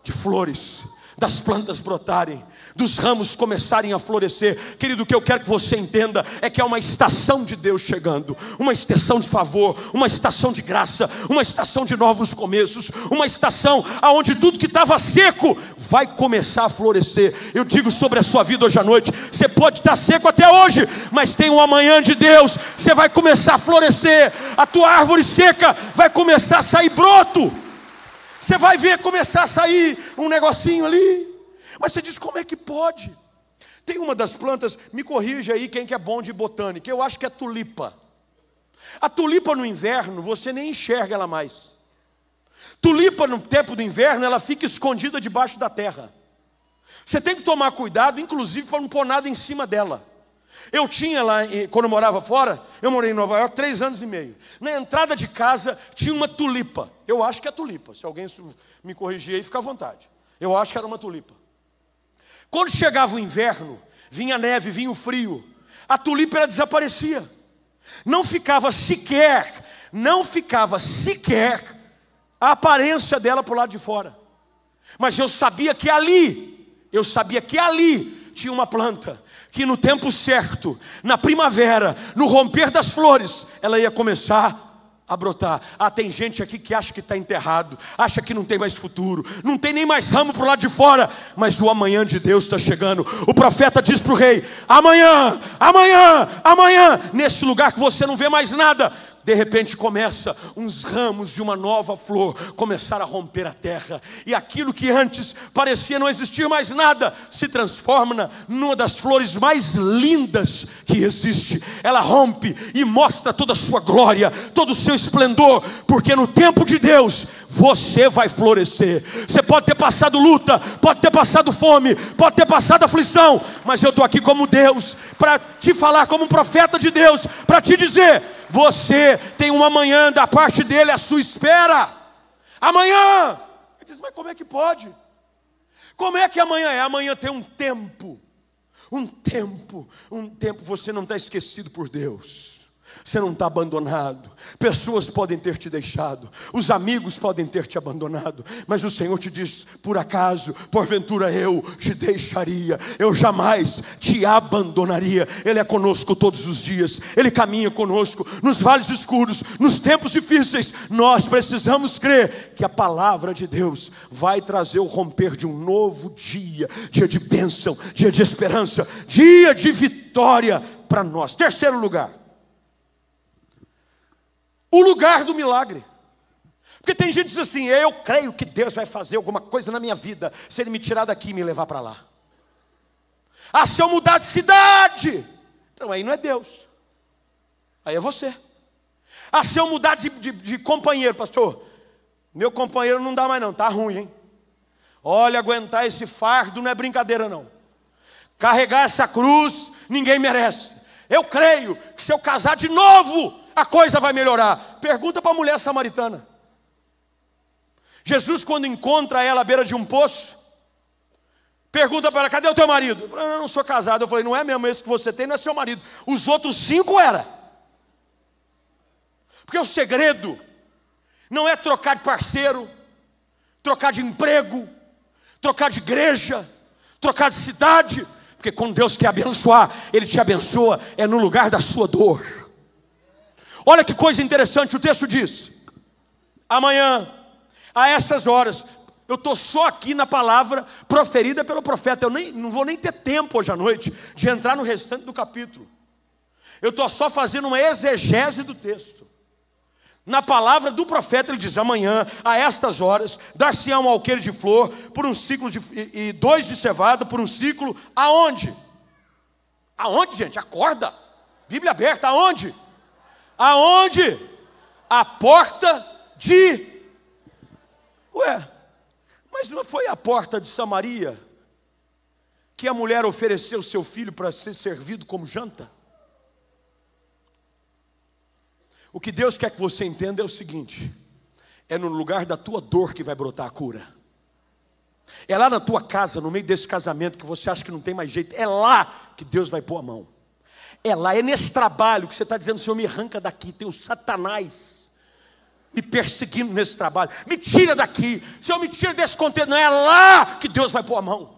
De flores, das plantas brotarem, dos ramos começarem a florescer. Querido, o que eu quero que você entenda é que é uma estação de Deus chegando, uma estação de favor, uma estação de graça, uma estação de novos começos, uma estação onde tudo que estava seco vai começar a florescer. Eu digo sobre a sua vida hoje à noite: você pode estar seco até hoje, mas tem um amanhã de Deus. Você vai começar a florescer, a tua árvore seca vai começar a sair broto. Você vai ver começar a sair um negocinho ali. Mas você diz: como é que pode? Tem uma das plantas, me corrija aí quem que é bom de botânica, eu acho que é tulipa. A tulipa no inverno, você nem enxerga ela mais. Tulipa no tempo do inverno, ela fica escondida debaixo da terra. Você tem que tomar cuidado, inclusive, para não pôr nada em cima dela. Eu tinha lá, quando eu morava fora, eu morei em Nova York 3 anos e meio. Na entrada de casa tinha uma tulipa. Eu acho que é tulipa. Se alguém me corrigir aí, fica à vontade. Eu acho que era uma tulipa. Quando chegava o inverno, vinha a neve, vinha o frio, a tulipa ela desaparecia. Não ficava sequer a aparência dela para o lado de fora. Mas eu sabia que ali tinha uma planta, que no tempo certo, na primavera, no romper das flores, ela ia começar a brotar. Tem gente aqui que acha que está enterrado, acha que não tem mais futuro, não tem nem mais ramo para o lado de fora, mas o amanhã de Deus está chegando. O profeta diz para o rei: amanhã, nesse lugar que você não vê mais nada, de repente começa uns ramos de uma nova flor começar a romper a terra, e aquilo que antes parecia não existir mais nada, se transforma numa das flores mais lindas que existe. Ela rompe e mostra toda a sua glória, todo o seu esplendor, porque no tempo de Deus você vai florescer. Você pode ter passado luta, pode ter passado fome, pode ter passado aflição, mas eu estou aqui como Deus, para te falar como um profeta de Deus, para te dizer: você tem um amanhã da parte dele à sua espera. Amanhã. Ele diz: mas como é que pode? Como é que amanhã é? Amanhã tem um tempo. Você não está esquecido por Deus. Você não está abandonado. Pessoas podem ter te deixado, os amigos podem ter te abandonado, mas o Senhor te diz: por acaso, porventura eu te deixaria? Eu jamais te abandonaria. Ele é conosco todos os dias, Ele caminha conosco nos vales escuros, nos tempos difíceis. Nós precisamos crer que a palavra de Deus vai trazer o romper de um novo dia, dia de bênção, dia de esperança, dia de vitória para nós. Terceiro lugar, o lugar do milagre. Porque tem gente que diz assim: eu creio que Deus vai fazer alguma coisa na minha vida, se Ele me tirar daqui e me levar para lá. Se eu mudar de cidade, então aí não é Deus, aí é você. Se eu mudar de companheiro, pastor, meu companheiro não dá mais não, tá ruim, hein? Olha, aguentar esse fardo não é brincadeira não. Carregar essa cruz, ninguém merece. Eu creio que se eu casar de novo, a coisa vai melhorar. Pergunta para a mulher samaritana. Jesus, quando encontra ela à beira de um poço, pergunta para ela: cadê o teu marido? Eu falei: eu não sou casado. Eu falei: não é mesmo, esse que você tem não é seu marido. Os outros 5 era. Porque o segredo não é trocar de parceiro, trocar de emprego, trocar de igreja, trocar de cidade. Porque quando Deus quer abençoar, Ele te abençoa no lugar da sua dor. Olha que coisa interessante, o texto diz: amanhã, a essas horas. Eu estou só aqui na palavra proferida pelo profeta. Eu não vou nem ter tempo hoje à noite de entrar no restante do capítulo. Eu estou só fazendo uma exegese do texto. Na palavra do profeta ele diz: amanhã, a estas horas, dar-se-á um alqueire de flor por um ciclo e 2 de cevada por um ciclo. Aonde? Aonde, gente? Acorda. Bíblia aberta, aonde? Aonde? A porta de... Mas não foi a porta de Samaria que a mulher ofereceu seu filho para ser servido como janta? O que Deus quer que você entenda é o seguinte: é no lugar da tua dor que vai brotar a cura. É lá na tua casa, no meio desse casamento que você acha que não tem mais jeito, é lá que Deus vai pôr a mão. É lá, é nesse trabalho que você está dizendo: Senhor, me arranca daqui, tem o Satanás me perseguindo nesse trabalho, me tira daqui, Senhor, me tira desse contexto. Não, é lá que Deus vai pôr a mão.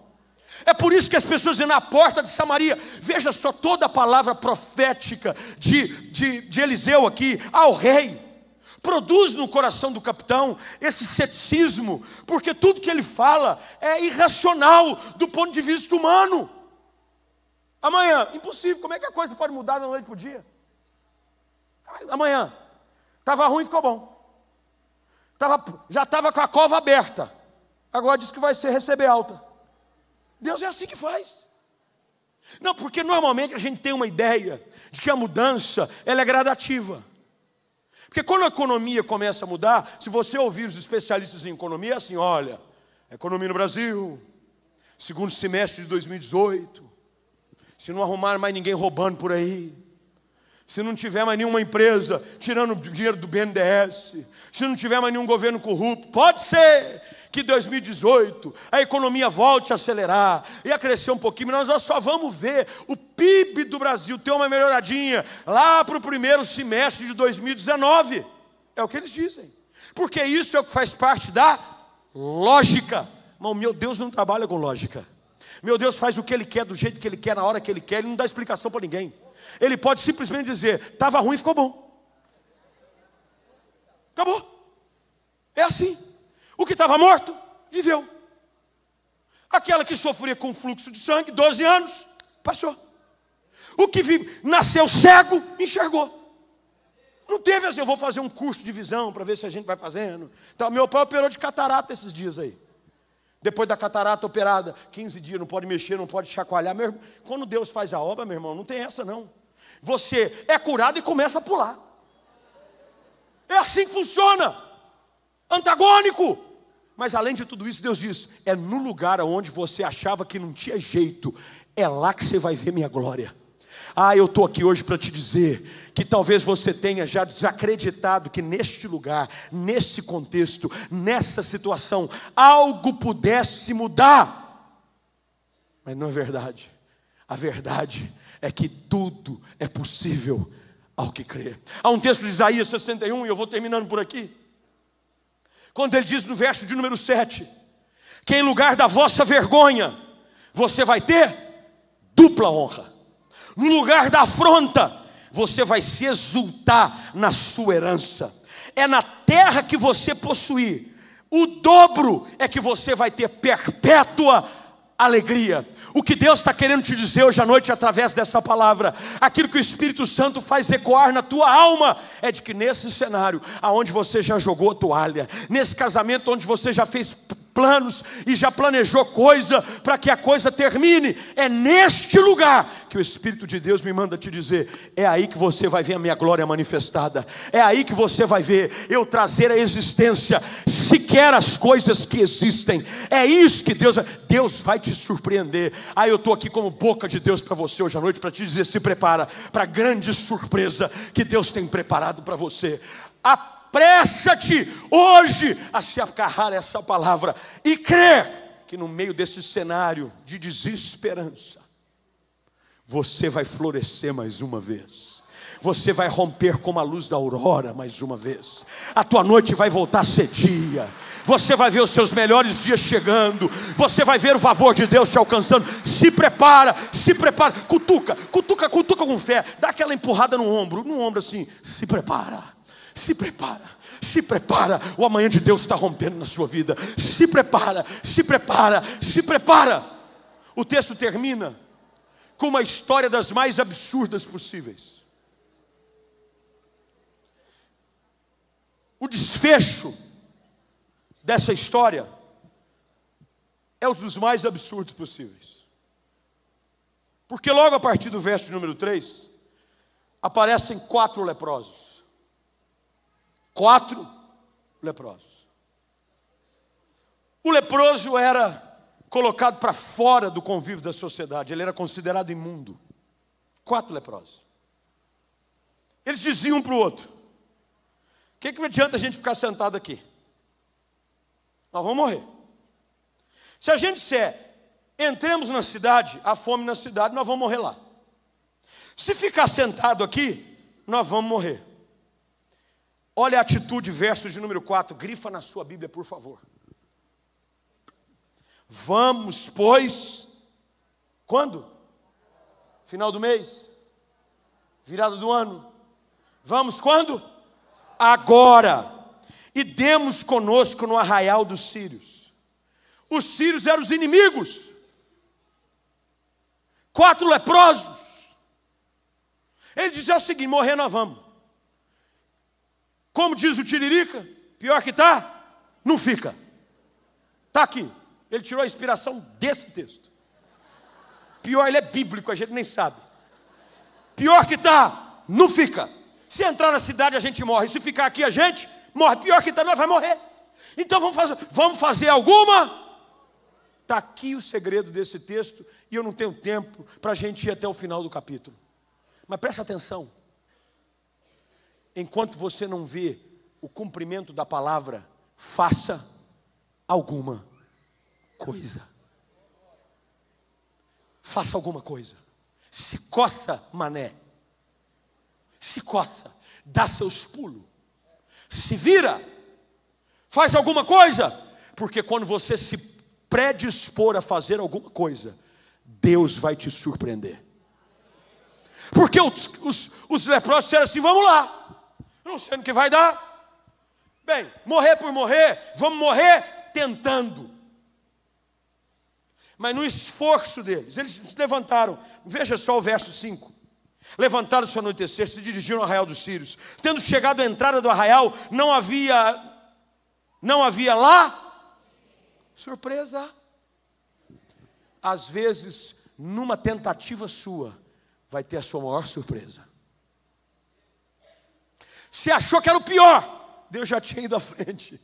É por isso que as pessoas dizem: na porta de Samaria. Veja só toda a palavra profética de Eliseu aqui ao rei, produz no coração do capitão esse ceticismo, porque tudo que ele fala é irracional do ponto de vista humano. Amanhã, impossível. Como é que a coisa pode mudar da noite para o dia? Amanhã, estava ruim, ficou bom. Já estava com a cova aberta, agora diz que vai receber alta. Deus é assim que faz. Não, porque normalmente a gente tem uma ideia de que a mudança ela é gradativa. Porque quando a economia começa a mudar, se você ouvir os especialistas em economia, é assim: olha, a economia no Brasil, segundo semestre de 2018, se não arrumar mais ninguém roubando por aí, se não tiver mais nenhuma empresa tirando dinheiro do BNDES, se não tiver mais nenhum governo corrupto, pode ser que 2018 a economia volte a acelerar e a crescer um pouquinho, mas nós só vamos ver o PIB do Brasil ter uma melhoradinha lá para o primeiro semestre de 2019. É o que eles dizem, porque isso é o que faz parte da lógica. Mas o meu Deus não trabalha com lógica. Meu Deus faz o que Ele quer, do jeito que Ele quer, na hora que Ele quer. Ele não dá explicação para ninguém. Ele pode simplesmente dizer, estava ruim, ficou bom. Acabou. É assim. O que estava morto, viveu. Aquela que sofria com fluxo de sangue, 12 anos, passou. O que nasceu cego, enxergou. Não teve assim, eu vou fazer um curso de visão para ver se a gente vai fazendo. Então, meu pai operou de catarata esses dias aí. Depois da catarata operada, 15 dias, não pode mexer, não pode chacoalhar. Quando Deus faz a obra, meu irmão, não tem essa não. Você é curado e começa a pular. É assim que funciona. Antagônico. Mas além de tudo isso, Deus diz, é no lugar onde você achava que não tinha jeito, é lá que você vai ver minha glória. Eu estou aqui hoje para te dizer que talvez você tenha já desacreditado que neste lugar, nesse contexto, nessa situação, algo pudesse mudar. Mas não é verdade. A verdade é que tudo é possível ao que crê. Há um texto de Isaías 61, e eu vou terminando por aqui, quando ele diz no verso de número 7, que em lugar da vossa vergonha, você vai ter dupla honra. No lugar da afronta, você vai se exultar na sua herança. É na terra que você possuir, o dobro é que você vai ter perpétua alegria. O que Deus está querendo te dizer hoje à noite através dessa palavra, aquilo que o Espírito Santo faz ecoar na tua alma, é de que nesse cenário, aonde você já jogou a toalha, nesse casamento onde você já fez planos e já planejou coisa para que a coisa termine, é neste lugar que o Espírito de Deus me manda te dizer, é aí que você vai ver a minha glória manifestada, é aí que você vai ver eu trazer à existência sequer as coisas que existem. É isso que Deus vai te surpreender. Eu estou aqui como boca de Deus para você hoje à noite, para te dizer, se prepara para a grande surpresa que Deus tem preparado para você. Apressa-te hoje a se agarrar a essa palavra e crer que no meio desse cenário de desesperança, você vai florescer mais uma vez. Você vai romper como a luz da aurora mais uma vez. A tua noite vai voltar a ser dia. Você vai ver os seus melhores dias chegando. Você vai ver o favor de Deus te alcançando. Se prepara, se prepara. Cutuca com fé. Dá aquela empurrada no ombro assim. Se prepara, se prepara, se prepara. O amanhã de Deus está rompendo na sua vida. Se prepara, se prepara, se prepara. O texto termina com uma história das mais absurdas possíveis. O desfecho dessa história é um dos mais absurdos possíveis. Porque logo a partir do verso número 3, aparecem 4 leprosos. 4 leprosos. O leproso era colocado para fora do convívio da sociedade. Ele era considerado imundo. 4 leprosos. Eles diziam um para o outro: o que adianta a gente ficar sentado aqui? Nós vamos morrer. Se a gente disser, entremos na cidade, há fome na cidade, nós vamos morrer lá. Se ficar sentado aqui, nós vamos morrer. Olha a atitude, verso de número 4, grifa na sua Bíblia, por favor. Vamos, pois, quando? Final do mês? Virada do ano? Vamos quando? Agora, e demos conosco no arraial dos sírios. Os sírios eram os inimigos. 4 leprosos. Ele dizia o seguinte: morrer nós vamos. Como diz o Tiririca, pior que está, não fica. Está aqui. Ele tirou a inspiração desse texto. Pior, ele é bíblico, a gente nem sabe. Pior que está, não fica. Se entrar na cidade a gente morre, se ficar aqui a gente morre. Pior que está, nós vamos morrer. Então vamos fazer alguma? Está aqui o segredo desse texto, e eu não tenho tempo para a gente ir até o final do capítulo. Mas preste atenção. Enquanto você não vê o cumprimento da palavra, faça alguma coisa. Faça alguma coisa. Se coça, mané. Se coça, dá seus pulos. Se vira, faz alguma coisa. Porque quando você se predispor a fazer alguma coisa, Deus vai te surpreender. Porque os leprosos disseram assim: vamos lá, não sei no que vai dar. Bem, morrer por morrer, vamos morrer tentando. Mas no esforço deles, eles se levantaram. Veja só o verso 5. Levantaram-se ao anoitecer, se dirigiram ao arraial dos sírios. Tendo chegado à entrada do arraial, não havia lá surpresa. Às vezes, numa tentativa sua, vai ter a sua maior surpresa. Você achou que era o pior, Deus já tinha ido à frente.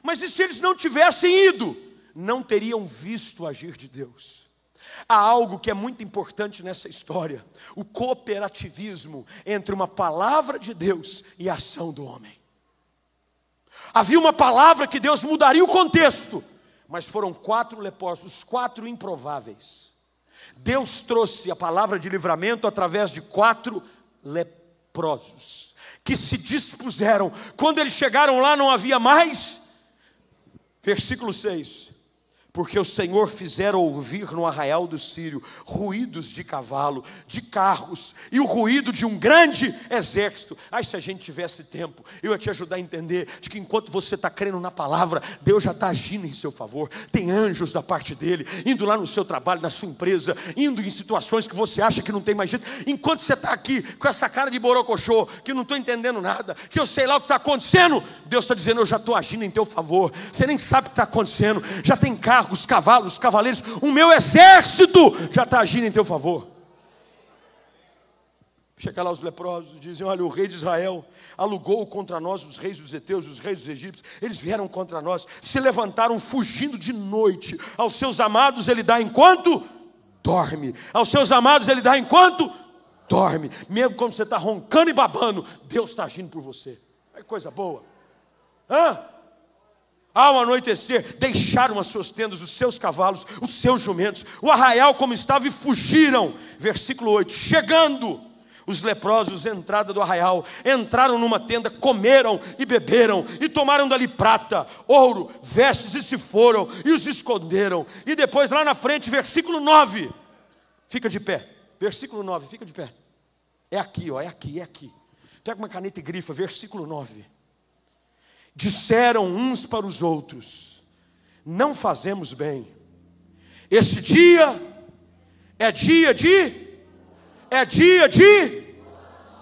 Mas e se eles não tivessem ido? Não teriam visto o agir de Deus. Há algo que é muito importante nessa história: o cooperativismo entre uma palavra de Deus e a ação do homem. Havia uma palavra que Deus mudaria o contexto, mas foram 4 leprosos, os 4 improváveis. Deus trouxe a palavra de livramento através de 4 leprosos, que se dispuseram. Quando eles chegaram lá, não havia mais. Versículo 6. Porque o Senhor fizera ouvir no arraial do Sírio ruídos de cavalo, de carros, e o ruído de um grande exército. Ai, se a gente tivesse tempo, eu ia te ajudar a entender de que enquanto você está crendo na palavra, Deus já está agindo em seu favor. Tem anjos da parte dele, indo lá no seu trabalho, na sua empresa, indo em situações que você acha que não tem mais jeito. Enquanto você está aqui com essa cara de borocochô, que não estou entendendo nada, que eu sei lá o que está acontecendo, Deus está dizendo: eu já estou agindo em teu favor. Você nem sabe o que está acontecendo, já tem carro, os cavalos, os cavaleiros, o meu exército já está agindo em teu favor. Chega lá os leprosos, dizem: olha, o rei de Israel alugou contra nós os reis dos heteus, os reis dos egípcios. Eles vieram contra nós, se levantaram fugindo de noite. Aos seus amados ele dá enquanto dorme. Aos seus amados ele dá enquanto dorme. Mesmo quando você está roncando e babando, Deus está agindo por você. É coisa boa. Ao anoitecer, deixaram as suas tendas, os seus cavalos, os seus jumentos, o arraial como estava, e fugiram. Versículo 8. Chegando os leprosos à entrada do arraial, entraram numa tenda, comeram e beberam, e tomaram dali prata, ouro, vestes, e se foram, e os esconderam. E depois lá na frente, versículo 9. Fica de pé. Versículo 9, fica de pé. É aqui, ó, é aqui, é aqui. Pega uma caneta e grifa, versículo 9. Disseram uns para os outros: não fazemos bem. Esse dia é dia de...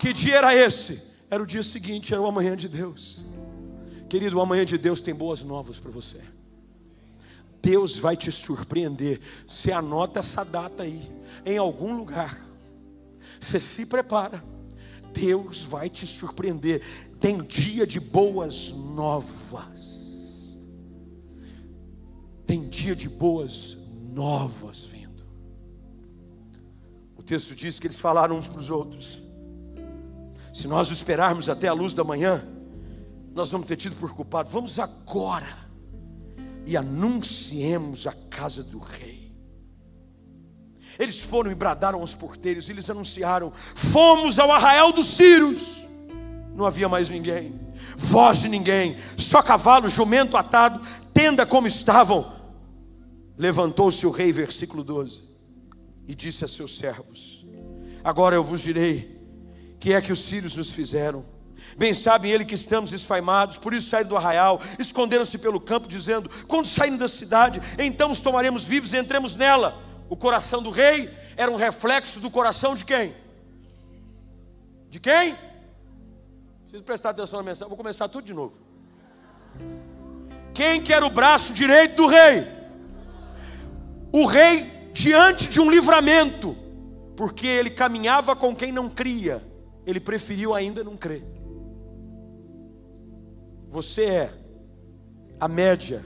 Que dia era esse? Era o dia seguinte, era o amanhã de Deus. Querido, o amanhã de Deus tem boas novas para você. Deus vai te surpreender. Você anota essa data aí, em algum lugar. Você se prepara. Deus vai te surpreender. Tem dia de boas novas. Tem dia de boas novas vindo. O texto diz que eles falaram uns para os outros: se nós esperarmos até a luz da manhã, nós vamos ter tido por culpado. Vamos agora e anunciemos a casa do rei. Eles foram e bradaram aos porteiros, e eles anunciaram: fomos ao arraial dos sírios. Não havia mais ninguém, voz de ninguém, só cavalo, jumento atado, tenda como estavam. Levantou-se o rei, versículo 12, e disse a seus servos: agora eu vos direi que é que os sírios nos fizeram. Bem sabem ele que estamos esfaimados, por isso saíram do arraial, esconderam-se pelo campo, dizendo: quando saímos da cidade, então os tomaremos vivos e entremos nela. O coração do rei era um reflexo do coração de quem? De quem? Preciso prestar atenção na mensagem, vou começar tudo de novo. Quem que era o braço direito do rei? O rei diante de um livramento, porque ele caminhava com quem não cria, ele preferiu ainda não crer. Você é a média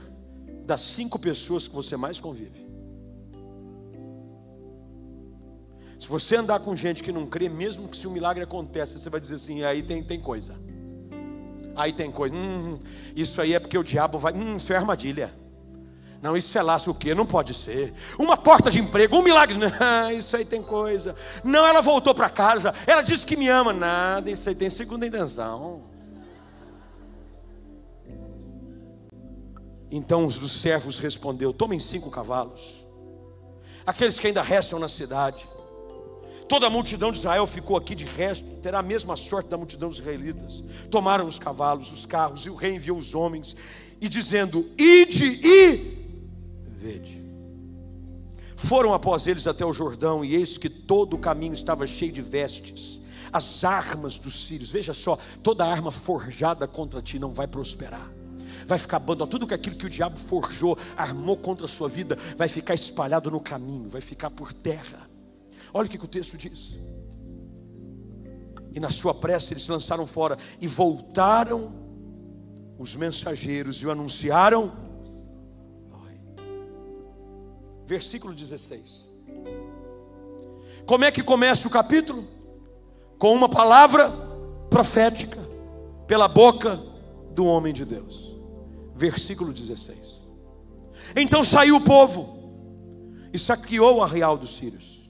das 5 pessoas que você mais convive. Se você andar com gente que não crê, mesmo que se um milagre aconteça, você vai dizer assim: aí tem coisa. Aí tem coisa. Isso aí é porque o diabo vai... isso é armadilha. Não, isso é laço o quê? Não pode ser. Uma porta de emprego, um milagre. Não, isso aí tem coisa. Não, ela voltou para casa. Ela disse que me ama. Nada, isso aí tem segunda intenção. Então os dos servos respondeu: tomem 5 cavalos, aqueles que ainda restam na cidade. Toda a multidão de Israel ficou aqui, de resto terá a mesma sorte da multidão dos israelitas. Tomaram os cavalos, os carros, e o rei enviou os homens, e dizendo: ide e vede. Foram após eles até o Jordão, e eis que todo o caminho estava cheio de vestes, as armas dos sírios. Veja só, toda arma forjada contra ti não vai prosperar. Vai ficar abandonado. Tudo aquilo que o diabo forjou, armou contra a sua vida, vai ficar espalhado no caminho, vai ficar por terra. Olha o que o texto diz. E na sua pressa eles se lançaram fora, e voltaram os mensageiros e o anunciaram. Versículo 16. Como é que começa o capítulo? Com uma palavra profética pela boca do homem de Deus. Versículo 16. Então saiu o povo e saqueou o arraial dos sírios,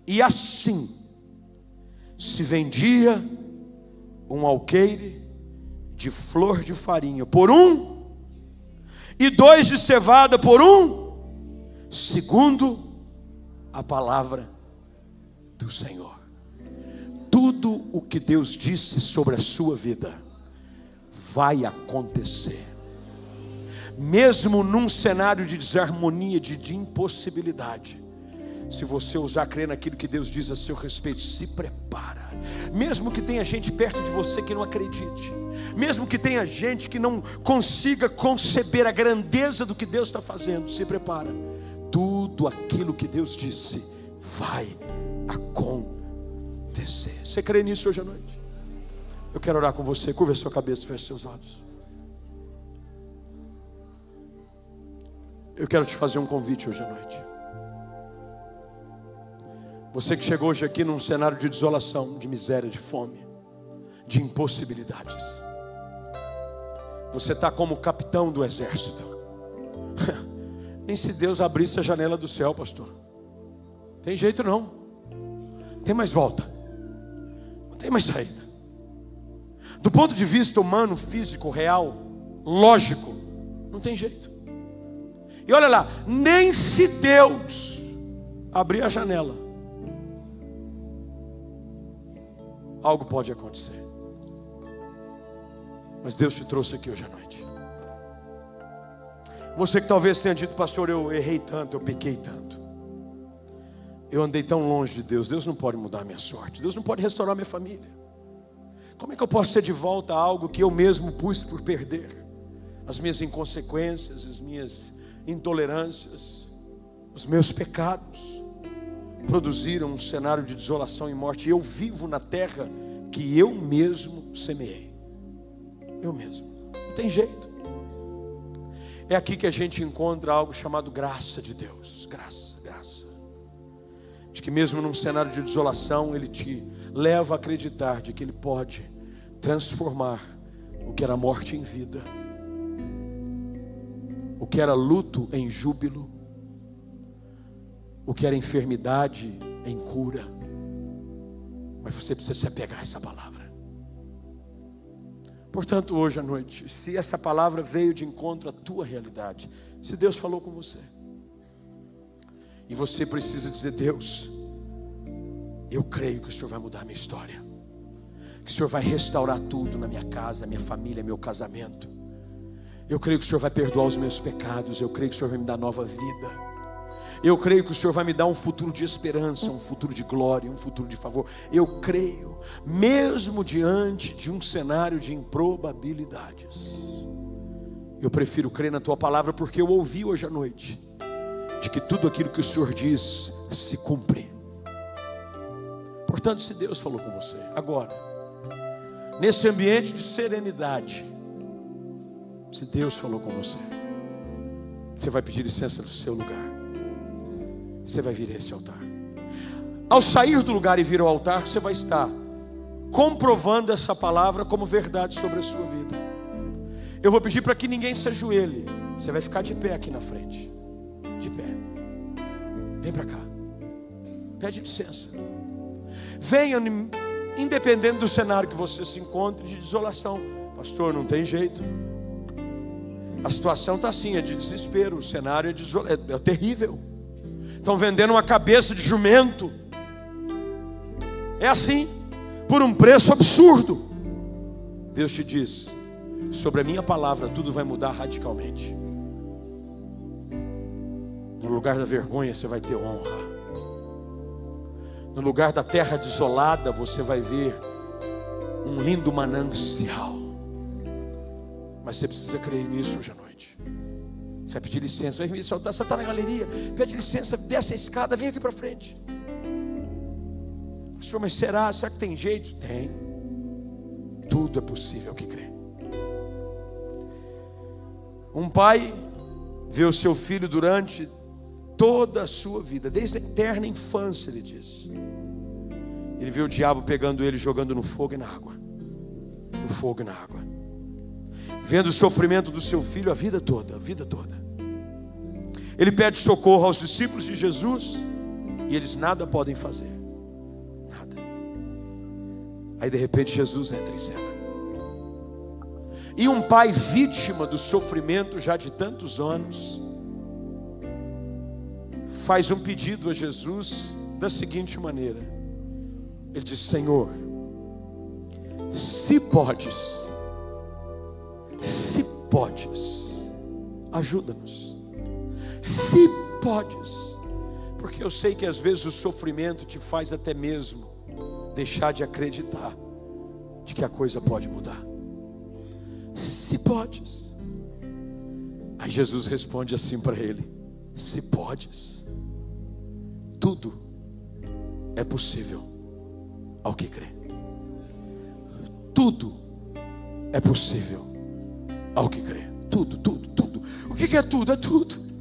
e assim se vendia um alqueire de flor de farinha por 1, e 2 de cevada por 1, segundo a palavra do Senhor. Tudo o que Deus disse sobre a sua vida vai acontecer. Mesmo num cenário de desarmonia, de impossibilidade, se você ousar crer naquilo que Deus diz a seu respeito, se prepara. Mesmo que tenha gente perto de você que não acredite, mesmo que tenha gente que não consiga conceber a grandeza do que Deus está fazendo, se prepara. Tudo aquilo que Deus disse vai acontecer. Você crê nisso hoje à noite? Eu quero orar com você. Curva a sua cabeça, feche seus olhos. Eu quero te fazer um convite hoje à noite. Você que chegou hoje aqui num cenário de desolação, de miséria, de fome, de impossibilidades. Você está como capitão do exército. Nem se Deus abrisse a janela do céu, pastor. Tem jeito não. Tem mais volta. Não tem mais saída. Do ponto de vista humano, físico, real, lógico, não tem jeito. E olha lá, nem se Deus abrir a janela, algo pode acontecer. Mas Deus te trouxe aqui hoje à noite. Você que talvez tenha dito: pastor, eu errei tanto, eu pequei tanto, eu andei tão longe de Deus. Deus não pode mudar a minha sorte, Deus não pode restaurar a minha família. Como é que eu posso ter de volta algo que eu mesmo pus por perder? As minhas inconsequências, as minhas intolerâncias, os meus pecados produziram um cenário de desolação e morte. E eu vivo na terra que eu mesmo semeei. Eu mesmo. Não tem jeito. É aqui que a gente encontra algo chamado graça de Deus. Graça, graça. De que mesmo num cenário de desolação, Ele te leva a acreditar de que Ele pode transformar o que era morte em vida, o que era luto em júbilo, o que era enfermidade em cura. Mas você precisa se apegar a essa palavra. Portanto, hoje à noite, se essa palavra veio de encontro à tua realidade, se Deus falou com você, e você precisa dizer: Deus, eu creio que o Senhor vai mudar a minha história, que o Senhor vai restaurar tudo na minha casa, minha família, meu casamento. Eu creio que o Senhor vai perdoar os meus pecados. Eu creio que o Senhor vai me dar nova vida. Eu creio que o Senhor vai me dar um futuro de esperança, um futuro de glória, um futuro de favor. Eu creio, mesmo diante de um cenário de improbabilidades. Eu prefiro crer na tua palavra, porque eu ouvi hoje à noite de que tudo aquilo que o Senhor diz se cumpre. Portanto, se Deus falou com você agora, nesse ambiente de serenidade, se Deus falou com você, você vai pedir licença do seu lugar. Você vai vir a esse altar. Ao sair do lugar e vir ao altar, você vai estar comprovando essa palavra como verdade sobre a sua vida. Eu vou pedir para que ninguém se ajoelhe. Você vai ficar de pé aqui na frente. De pé. Vem para cá. Pede licença. Venha, independente do cenário que você se encontre, de desolação. Pastor, não tem jeito. A situação está assim, é de desespero. O cenário é terrível. Estão vendendo uma cabeça de jumento. É assim, por um preço absurdo. Deus te diz: sobre a minha palavra tudo vai mudar radicalmente. No lugar da vergonha você vai ter honra. No lugar da terra desolada você vai ver um lindo manancial. Mas você precisa crer nisso hoje à noite. Você vai pedir licença, vai me soltar, você está na galeria, pede licença, desce a escada, vem aqui para frente. Pastor, mas será que tem jeito? Tem. Tudo é possível que crê. Um pai vê o seu filho durante toda a sua vida, desde a eterna infância, ele diz. Ele vê o diabo pegando ele, jogando no fogo e na água. No fogo e na água. Vendo o sofrimento do seu filho a vida toda, a vida toda. Ele pede socorro aos discípulos de Jesus e eles nada podem fazer. Nada. Aí de repente Jesus entra em cena. E um pai vítima do sofrimento já de tantos anos faz um pedido a Jesus da seguinte maneira. Ele diz: Senhor, se podes, ajuda-nos. Se podes, porque eu sei que às vezes o sofrimento te faz até mesmo deixar de acreditar de que a coisa pode mudar. Se podes. Aí Jesus responde assim para ele: se podes, tudo é possível ao que crê. Tudo é possível ao que crê. Tudo, tudo, tudo. O que é tudo? É tudo.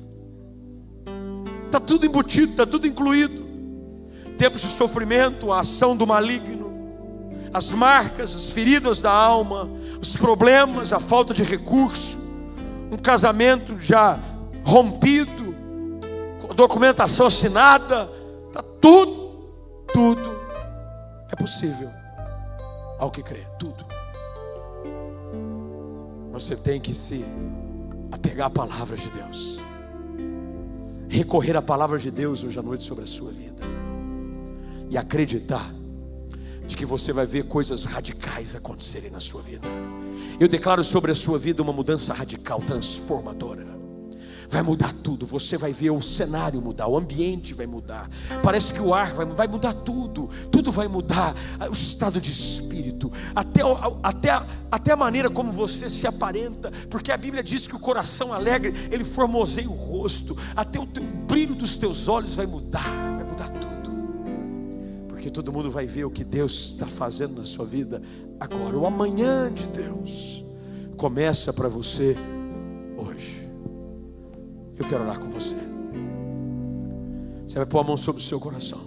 Está tudo embutido, está tudo incluído. Tempos de sofrimento, a ação do maligno, as marcas, as feridas da alma, os problemas, a falta de recurso, um casamento já rompido, documentação assinada, tá tudo é possível ao que crê, tudo. Você tem que se apegar à palavra de Deus, recorrer à palavra de Deus hoje à noite sobre a sua vida e acreditar de que você vai ver coisas radicais acontecerem na sua vida. Eu declaro sobre a sua vida uma mudança radical, transformadora. Vai mudar tudo, você vai ver o cenário mudar, o ambiente vai mudar, parece que o ar vai mudar tudo, tudo vai mudar, o estado de espírito, até a maneira como você se aparenta, porque a Bíblia diz que o coração alegre, ele formoseia o rosto, até o brilho dos teus olhos vai mudar tudo, porque todo mundo vai ver o que Deus está fazendo na sua vida agora. O amanhã de Deus começa para você hoje. Eu quero orar com você. Você vai pôr a mão sobre o seu coração.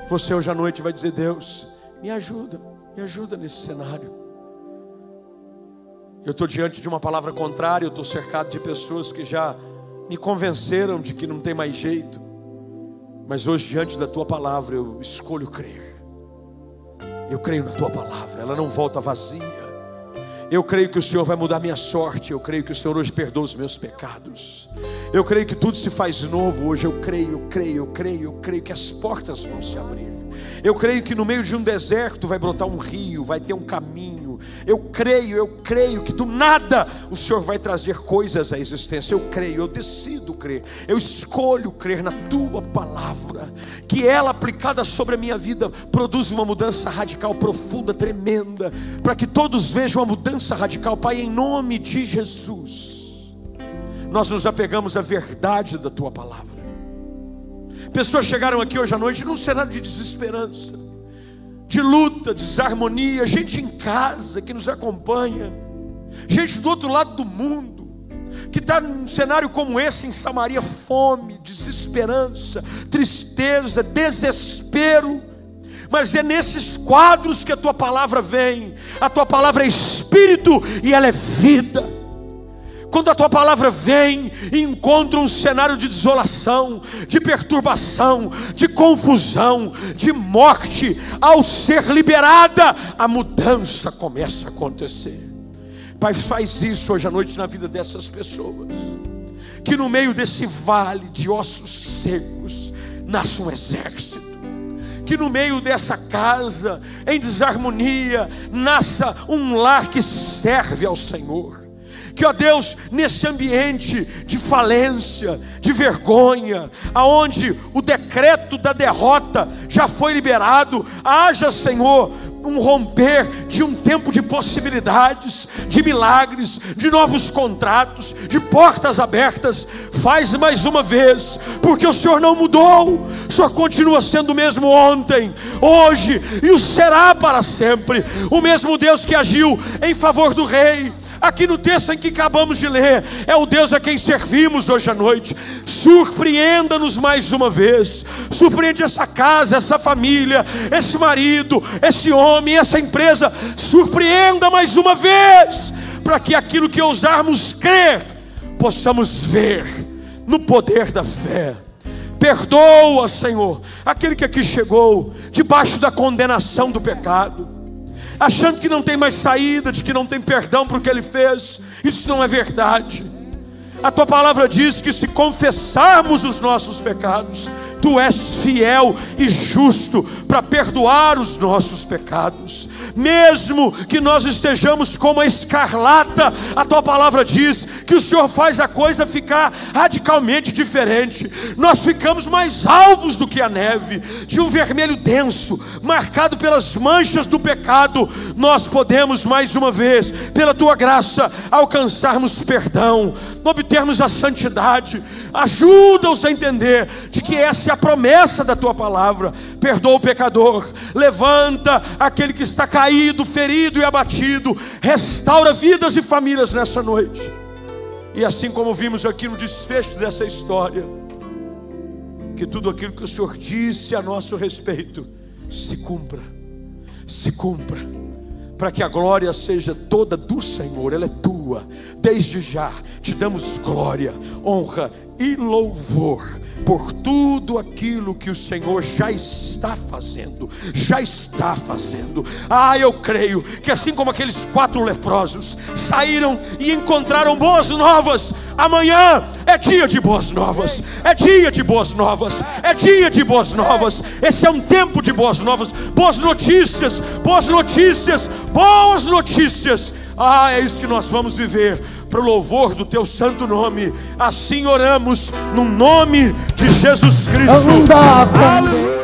Você hoje à noite vai dizer: Deus, me ajuda nesse cenário. Eu estou diante de uma palavra contrária, eu estou cercado de pessoas que já me convenceram de que não tem mais jeito. Mas hoje, diante da tua palavra, eu escolho crer. Eu creio na tua palavra, ela não volta vazia. Eu creio que o Senhor vai mudar minha sorte. Eu creio que o Senhor hoje perdoa os meus pecados. Eu creio que tudo se faz novo hoje. Eu creio que as portas vão se abrir. Eu creio que no meio de um deserto vai brotar um rio, vai ter um caminho. Eu creio que do nada o Senhor vai trazer coisas à existência. Eu creio, eu decido crer, eu escolho crer na tua palavra, que ela aplicada sobre a minha vida produz uma mudança radical, profunda, tremenda, para que todos vejam a mudança radical. Pai, em nome de Jesus, nós nos apegamos à verdade da tua palavra. Pessoas chegaram aqui hoje à noite num cenário de desesperança, de luta, desarmonia, gente em casa que nos acompanha, gente do outro lado do mundo, que está num cenário como esse em Samaria: fome, desesperança, tristeza, desespero. Mas é nesses quadros que a tua palavra vem. A tua palavra é espírito e ela é vida. Quando a tua palavra vem e encontra um cenário de desolação, de perturbação, de confusão, de morte, ao ser liberada, a mudança começa a acontecer. Pai, faz isso hoje à noite na vida dessas pessoas, que no meio desse vale de ossos secos nasce um exército, que no meio dessa casa em desarmonia nasça um lar que serve ao Senhor. Que, ó Deus, nesse ambiente de falência, de vergonha, aonde o decreto da derrota já foi liberado, haja, Senhor, um romper de um tempo de possibilidades, de milagres, de novos contratos, de portas abertas. Faz mais uma vez, porque o Senhor não mudou, o Senhor continua sendo o mesmo ontem, hoje e o será para sempre. O mesmo Deus que agiu em favor do rei, aqui no texto em que acabamos de ler, é o Deus a quem servimos hoje à noite. Surpreenda-nos mais uma vez. Surpreende essa casa, essa família, esse marido, esse homem, essa empresa. Surpreenda mais uma vez, para que aquilo que ousarmos crer, possamos ver no poder da fé. Perdoa, Senhor, aquele que aqui chegou debaixo da condenação do pecado, achando que não tem mais saída, de que não tem perdão para o que ele fez. Isso não é verdade. A tua palavra diz que se confessarmos os nossos pecados, tu és fiel e justo para perdoar os nossos pecados. Mesmo que nós estejamos como a escarlata, a tua palavra diz que o Senhor faz a coisa ficar radicalmente diferente. Nós ficamos mais alvos do que a neve, de um vermelho denso, marcado pelas manchas do pecado. Nós podemos mais uma vez, pela tua graça, alcançarmos perdão, obtermos a santidade. Ajuda-os a entender de que essa é a promessa da tua palavra. Perdoa o pecador, levanta aquele que está caído, ferido e abatido, restaura vidas e famílias nessa noite. E assim como vimos aqui no desfecho dessa história, que tudo aquilo que o Senhor disse a nosso respeito se cumpra, para que a glória seja toda do Senhor. Ela é tua, desde já te damos glória, honra e louvor por tudo aquilo que o Senhor já está fazendo. Eu creio que assim como aqueles 4 leprosos saíram e encontraram boas novas, amanhã é dia de boas novas, é dia de boas novas, é dia de boas novas. Esse é um tempo de boas novas, boas notícias, boas notícias, boas notícias. É isso que nós vamos viver, para o louvor do teu santo nome. Assim oramos no nome de Jesus Cristo. Aleluia.